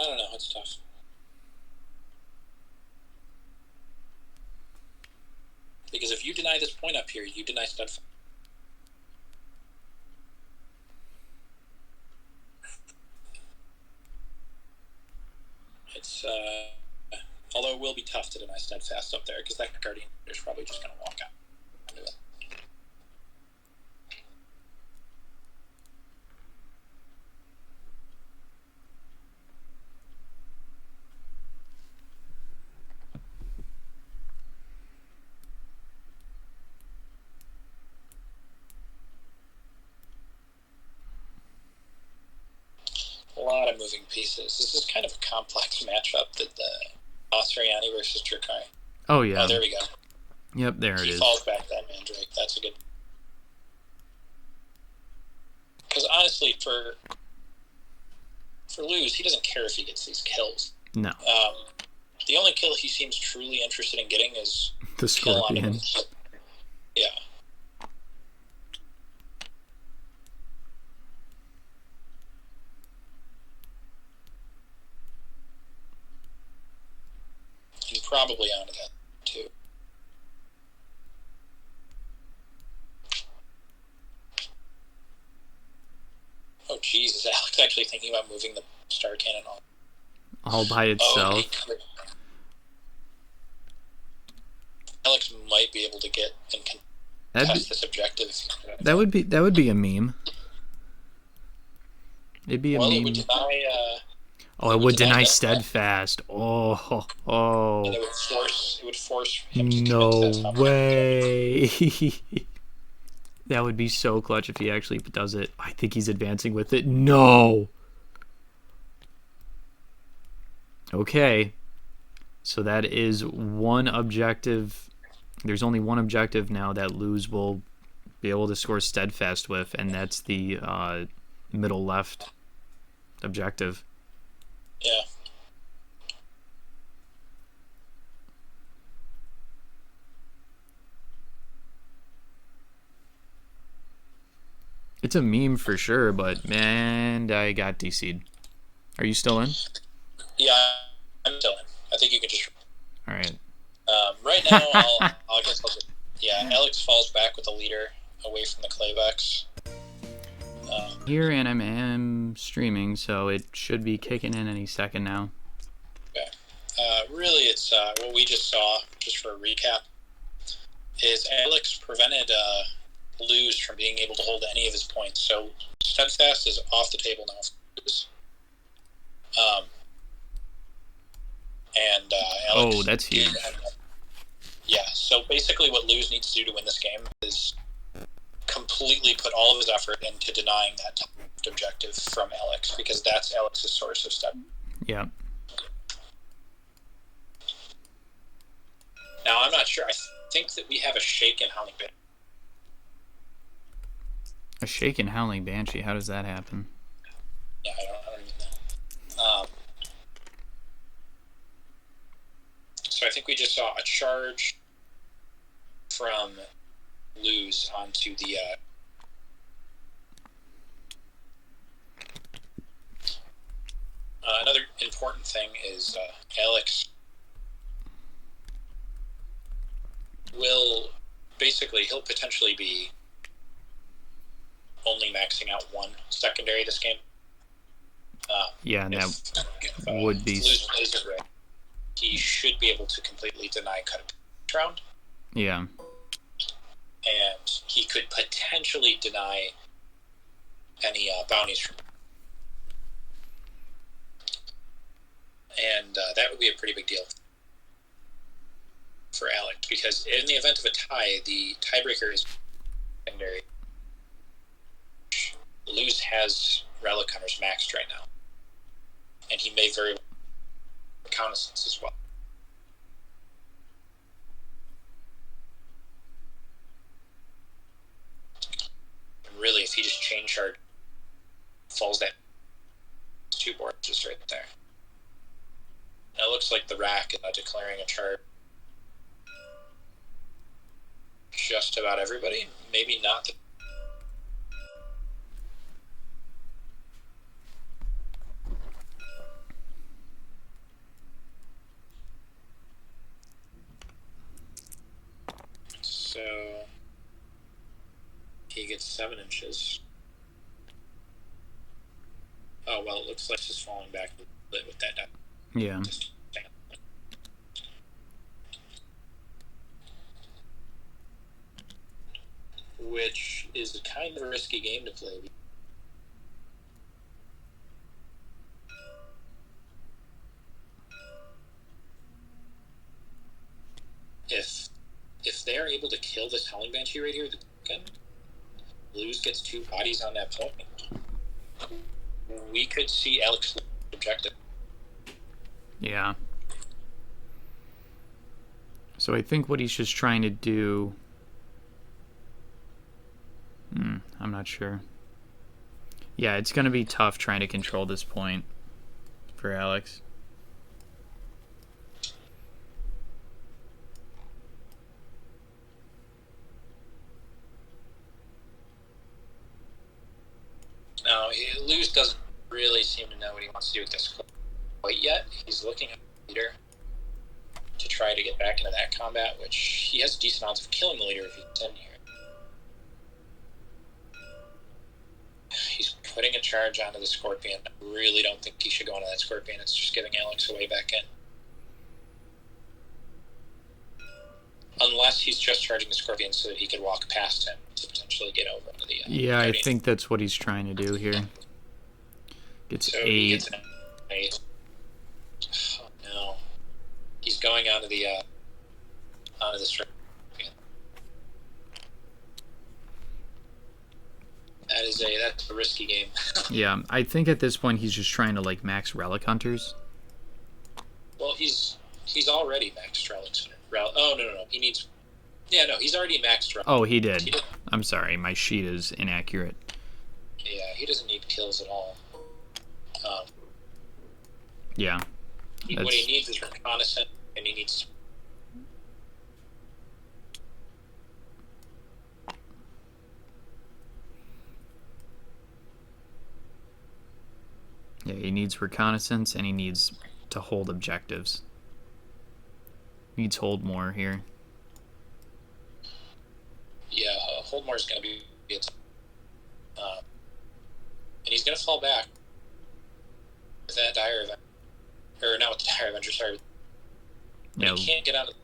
I don't know, it's tough. Because if you deny this point up here, you deny steadfast. It's, although it will be tough to deny steadfast up there, because that Guardian is probably just going to walk out into it. A lot of moving pieces. This is kind of a complex matchup that the Asuryani versus Druhkari. Oh, yeah. Oh, there we go. Yep, there it is. He falls back that Mandrake. That's a good... Because honestly, for Luz, he doesn't care if he gets these kills. No. The only kill he seems truly interested in getting is... the Scorpion. Yeah. And probably onto that, too. Jeez, is Alex actually thinking about moving the star cannon all by itself? Oh, Alex might be able to get and contest this objective. That would be a meme. It'd be a meme. It would deny. It would deny steadfast. Oh. And it would force him to no way. That would be so clutch if he actually does it. I think he's advancing with it. No. Okay. So that is one objective. There's only one objective now that Luz will be able to score steadfast with, and that's the middle left objective. Yeah. It's a meme for sure, but man, I got DC'd. Are you still in? Yeah, I'm still in. I think you can just. All right. Right now, I'll guess I'll just. Yeah, Alex falls back with the leader away from the Claybucks. Here, and I am streaming, so it should be kicking in any second now. Okay. Really, it's what we just saw, just for a recap, is Alex prevented Luz from being able to hold any of his points. So Steadfast is off the table now for Luz. And Alex... that's huge. Yeah, so basically what Luz needs to do to win this game is completely put all of his effort into denying that top objective from Alex, because that's Alex's source of step. Yeah. Now, I'm not sure. I think that we have a shaken Howling Banshee. A shaken Howling Banshee? How does that happen? Yeah, I don't even know. So I think we just saw a charge from Luz onto the another important thing is Alex he'll potentially be only maxing out one secondary this game. And that would be... Luz plays it right, he should be able to completely deny cut round. Yeah. And he could potentially deny any bounties from. And that would be a pretty big deal for Alex, because in the event of a tie, the tiebreaker is secondary. Luz has relic hunters maxed right now, and he may very well reconnaissance as well. Really, if he just chain shard falls that 2 boards just right there. And it looks like the rack is declaring a charge. Just about everybody, maybe not the. So he gets 7 inches. Oh, well, it looks like he's falling back with that die. Yeah. Which is a kind of a risky game to play. If they are able to kill this Howling Banshee right here, the Luz gets 2 bodies on that point. We could see Alex objective. Yeah. So I think what he's just trying to do... I'm not sure. Yeah, it's going to be tough trying to control this point for Alex. Now, Luz doesn't really seem to know what he wants to do with this quite yet. He's looking at the leader to try to get back into that combat, which he has decent odds of killing the leader if he's in here. He's putting a charge onto the Scorpion. I really don't think he should go onto that Scorpion. It's just giving Alex away back in. Unless he's just charging the Scorpion so that he could walk past him to potentially get over into the... yeah, I think that's what he's trying to do here. Gets so 8. He gets an 8. Oh, no. He's going onto the Scorpion. That's a risky game. Yeah, I think at this point he's just trying to like max Relic Hunters. Well, he's already maxed Relics. Oh, no. He needs... Yeah, no, he's already maxed Relics. Oh, he did. I'm sorry, my sheet is inaccurate. Yeah, he doesn't need kills at all. Yeah. What he needs is reconnaissance, and he needs... Yeah, he needs reconnaissance, and he needs to hold objectives. Needs hold more here. Yeah, hold more is going to be... and he's going to fall back with that Dire Avenger. Or not with the Dire Avenger, sorry. Yeah. He can't get out of...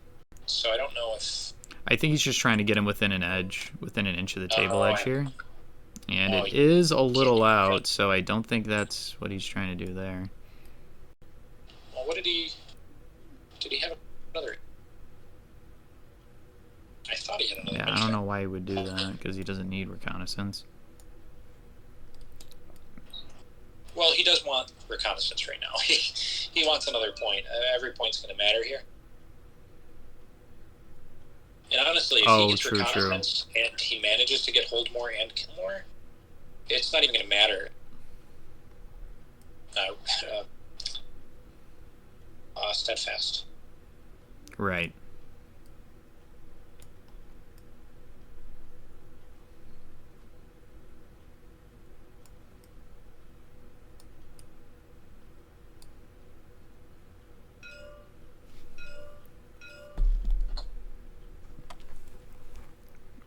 So I don't know if... I think he's just trying to get him within an inch of the table edge here. And it he is a little out, so I don't think that's what he's trying to do there. Well, what did he... Did he have another... I thought he had another... Yeah, I don't know why he would do that, because he doesn't need reconnaissance. Well, he does want reconnaissance right now. He wants another point. Every point's going to matter here. And honestly, if he gets reconnaissance and he manages to get hold more and kill more, it's not even going to matter. Steadfast. Right.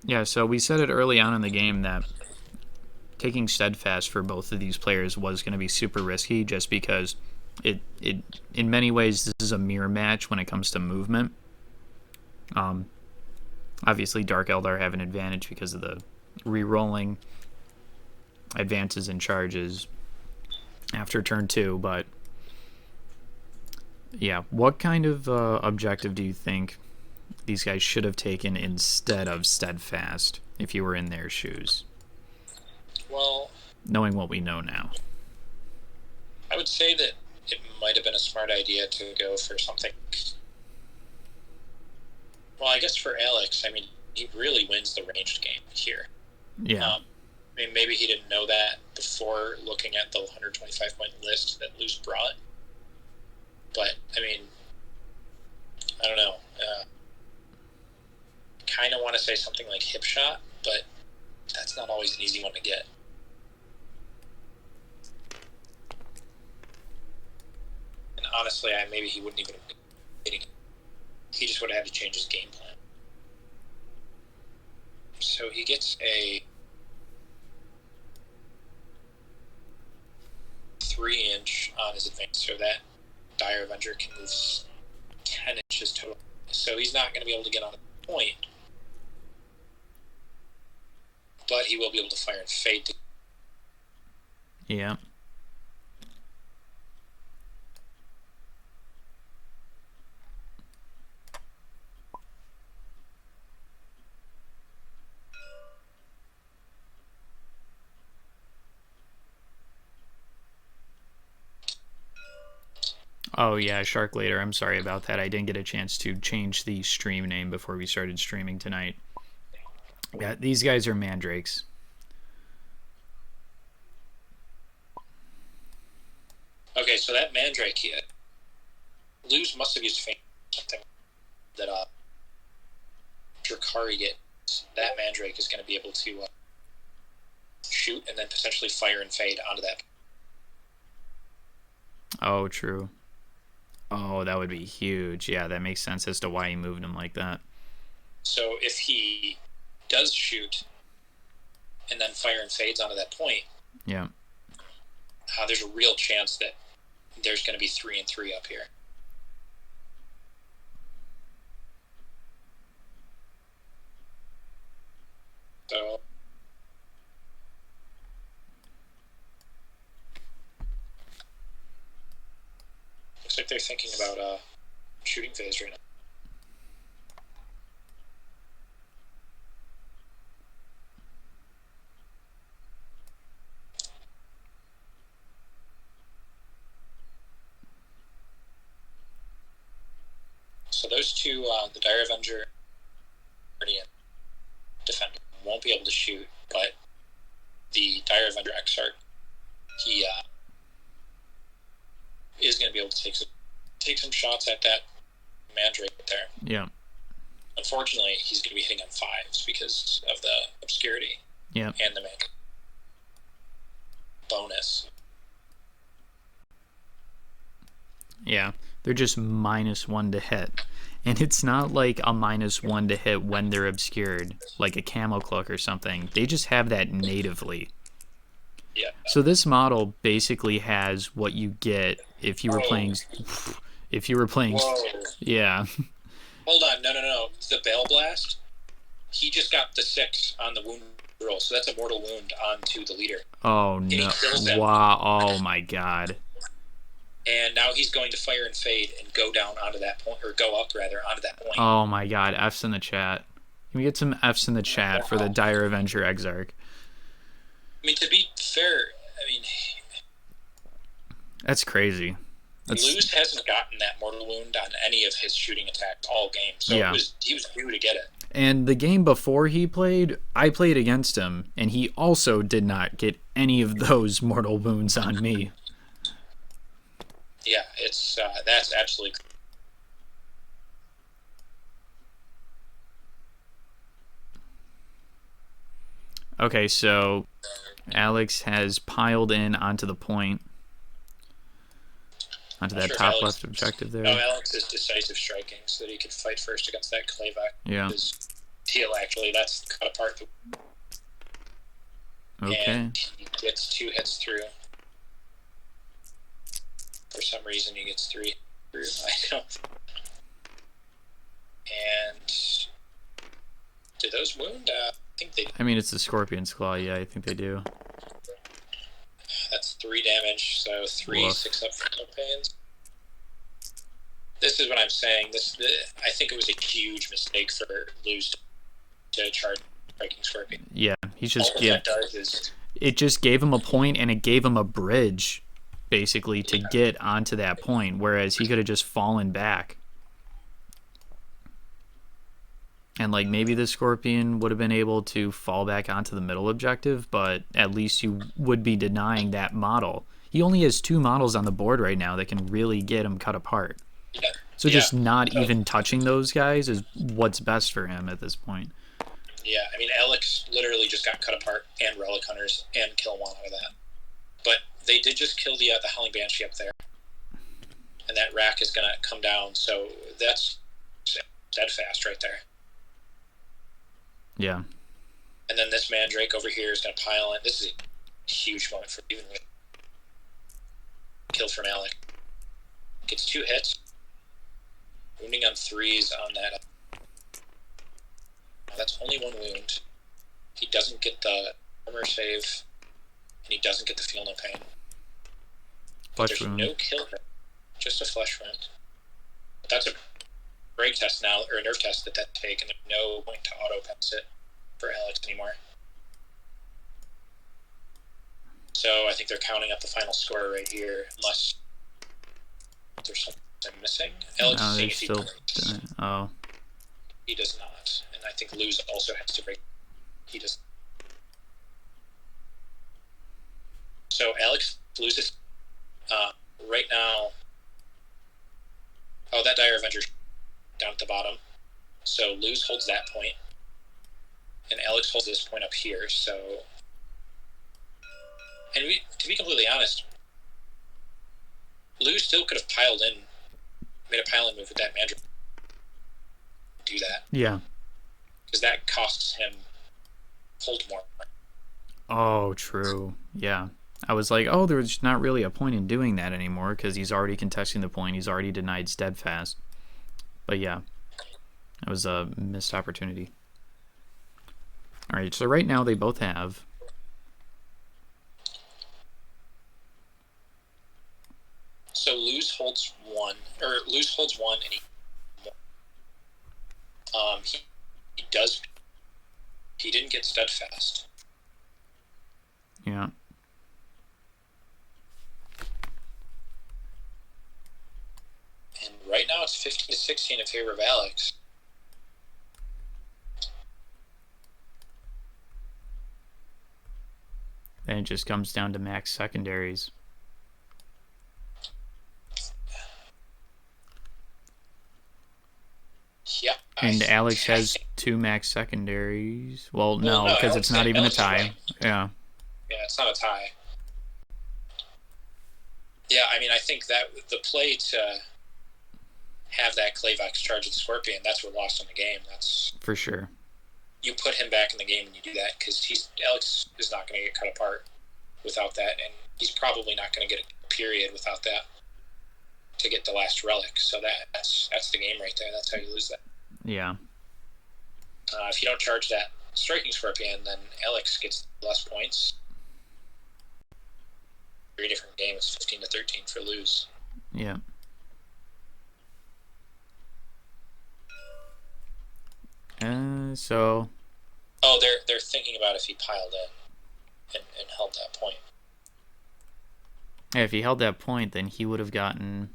Yeah, so we said it early on in the game that taking Steadfast for both of these players was going to be super risky just because it in many ways this is a mirror match when it comes to movement. Obviously Dark Eldar have an advantage because of the re-rolling advances and charges after turn 2, but yeah, what kind of objective do you think these guys should have taken instead of Steadfast if you were in their shoes? Well, knowing what we know now, I would say that it might have been a smart idea to go for something. Well, I guess for Alex, I mean, he really wins the ranged game here. Yeah. I mean, maybe he didn't know that before looking at the 125-point list that Luce brought. But, I mean, I don't know. Kind of want to say something like hip shot, but that's not always an easy one to get. And honestly, maybe he wouldn't even have been getting it. He just would have had to change his game plan. So he gets a 3-inch on his advance, so that Dire Avenger can move 10 inches total. So he's not going to be able to get on a point. But he will be able to fire and fade. Yeah. Oh yeah, Shark Later. I'm sorry about that. I didn't get a chance to change the stream name before we started streaming tonight. Yeah, these guys are mandrakes. Okay, so that mandrake hit. Luz must have used something that Druhkari gets. That mandrake is going to be able to shoot and then potentially fire and fade onto that. Oh, true. Oh, that would be huge. Yeah, that makes sense as to why he moved him like that. So if he does shoot and then fire and fades onto that point, yeah, there's a real chance that there's going to be 3 and 3 up here. So looks like they're thinking about shooting phase right now. So those two, the Dire Avenger Guardian Defender, won't be able to shoot, but the Dire Avenger Exarch, he is going to be able to take some shots at that Mandrake right there. Yeah. Unfortunately, he's going to be hitting on 5s because of the obscurity. Yeah. And the Mandrake bonus. Yeah. They're just -1 to hit. And it's not like a -1 to hit when they're obscured, like a Camo Cloak or something. They just have that natively. Yeah. So this model basically has what you get if you were playing... If you were playing... Whoa. Yeah. Hold on. No. The Bale Blast, he just got the 6 on the wound roll, so that's a mortal wound onto the leader. Oh, no. Wow. Oh, my God. And now he's going to fire and fade and go down onto that point, or go up rather onto that point. Oh my God! F's in the chat. Can we get some F's in the chat for the Dire Avenger Exarch? I mean, to be fair, that's crazy. Luz hasn't gotten that mortal wound on any of his shooting attacks all game, so yeah. he was due to get it. And the game before he played, I played against him, and he also did not get any of those mortal wounds on me. Yeah, it's that's absolutely. Okay, so Alex has piled in onto the point, onto that top left objective there. No, Alex is decisive striking, so that he could fight first against that Clayback. Yeah. His teal actually, that's cut apart. Okay. And he gets 2 hits through. For some reason, he gets 3 through. I don't. And do those wound? I think they do. I mean, it's the Scorpion's Claw. Yeah, I think they do. That's 3 damage, so 3, 6 up for no pains. This is what I'm saying. I think it was a huge mistake for Luz to charge Striking Scorpion. Yeah, he's just it just gave him a point, and it gave him a bridge, basically, to get onto that point, whereas he could have just fallen back. And, like, maybe the Scorpion would have been able to fall back onto the middle objective, but at least you would be denying that model. He only has 2 models on the board right now that can really get him cut apart. Yeah. So just not even touching those guys is what's best for him at this point. Yeah, I mean, Alex literally just got cut apart, and Relic Hunters, and Kill 1 out of that. But they did just kill the Howling Banshee up there. And that rack is going to come down, so that's steadfast right there. Yeah. And then this Mandrake over here is going to pile in. This is a huge moment for even with kill from Alec. Gets 2 hits. Wounding on 3s on that. That's only 1 wound. He doesn't get the armor save, and he doesn't get the feel no pain. Flesh There's wound. no kill, just a flesh wound. But that's a break test now, or a nerve test that take, and there's no point to auto pass it for Alex anymore. So I think they're counting up the final score right here, unless there's something I'm missing. Alex is seeing if he breaks. Oh. He does not, and I think Luz also has to break. He does. So Alex loses right now. Oh, that Dire Avenger down at the bottom. So Luz holds that point, and Alex holds this point up here. So, and to be completely honest, Luz still could have made a pile-in move with that Mandrake. Do that. Yeah. Because that costs him hold more. Oh, true. Yeah. I was like, oh, there's not really a point in doing that anymore because he's already contesting the point. He's already denied steadfast. But yeah, that was a missed opportunity. All right, so right now they both have. So Luz holds one, and he does. He didn't get steadfast. Yeah. And right now it's 15-16 in favor of Alex. Then it just comes down to max secondaries. Yeah. And Alex has 2 max secondaries. Well, no, because it's not even a tie. Yeah. Yeah, it's not a tie. Yeah, I mean, I think that the play to have that Clayvex charge the Scorpion, that's what lost in the game. That's for sure. You put him back in the game and you do that because Alex is not going to get cut apart without that, and he's probably not going to get a period without that to get the last relic. So that's the game right there. That's how you lose that. Yeah. If you don't charge that striking Scorpion, then Alex gets less points. 3 different games, 15-13 for lose. Yeah. So. Oh, they're thinking about if he piled in and held that point. Yeah, if he held that point, then he would have gotten.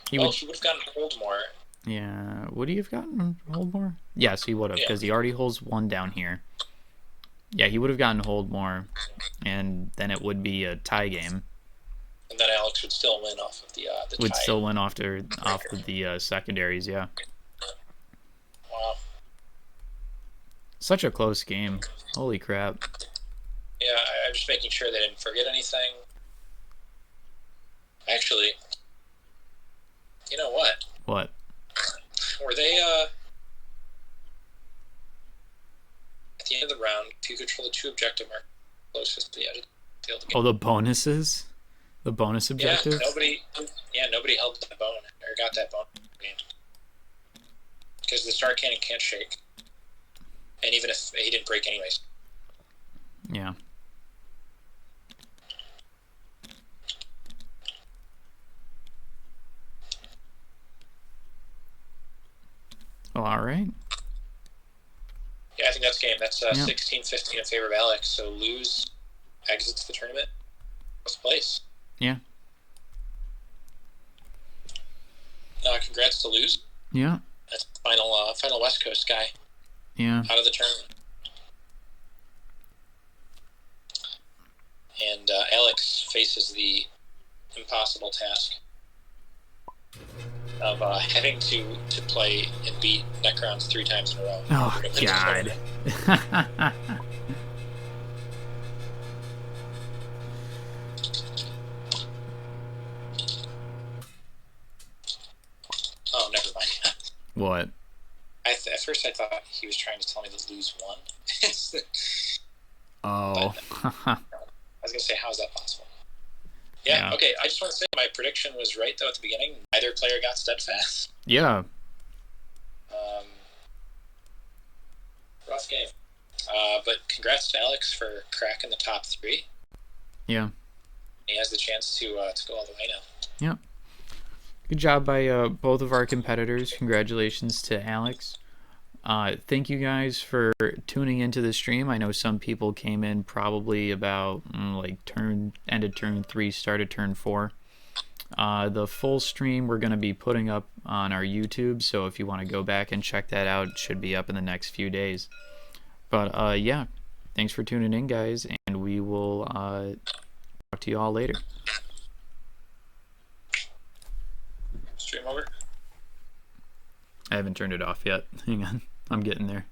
He would have gotten hold more. Yeah, would he have gotten hold more? Yes, he would have, because he already holds 1 down here. Yeah, he would have gotten hold more, and then it would be a tie game. And then Alex would still win off of the tie. Would still win off of the secondaries, yeah. Wow. Such a close game. Holy crap. Yeah, I'm just making sure they didn't forget anything. Actually, you know what? What? Were they, at the end of the round, if you control the 2 objective mark closest to the edge of the field game. Oh, the bonuses? The bonus objectives? Yeah, nobody held that bone or got that bone game. Because the Star Cannon can't shake. And even if he didn't break anyways. Yeah. Well, all right. Yeah, I think that's game. That's 16-15 in favor of Alex. So Luz exits the tournament. First place. Yeah. Congrats to Luz. Yeah. That's the final West Coast guy. Yeah. Out of the tournament. And Alex faces the impossible task of having to play and beat Necrons 3 times in a row. Oh, God. Oh, never mind. What? At first I thought he was trying to tell me that Luz won. Oh. I was going to say, how is that possible? Yeah, okay, I just want to say my prediction was right, though, at the beginning. Neither player got steadfast. Yeah. Rough game. But congrats to Alex for cracking the top 3. Yeah. He has the chance to go all the way now. Yeah. Good job by both of our competitors. Congratulations to Alex. Thank you guys for tuning into the stream. I know some people came in probably about ended turn 3, started turn 4. The full stream we're going to be putting up on our YouTube, so if you want to go back and check that out, it should be up in the next few days. But yeah, thanks for tuning in, guys, and we will talk to you all later. Stream over? I haven't turned it off yet. Hang on. I'm getting there.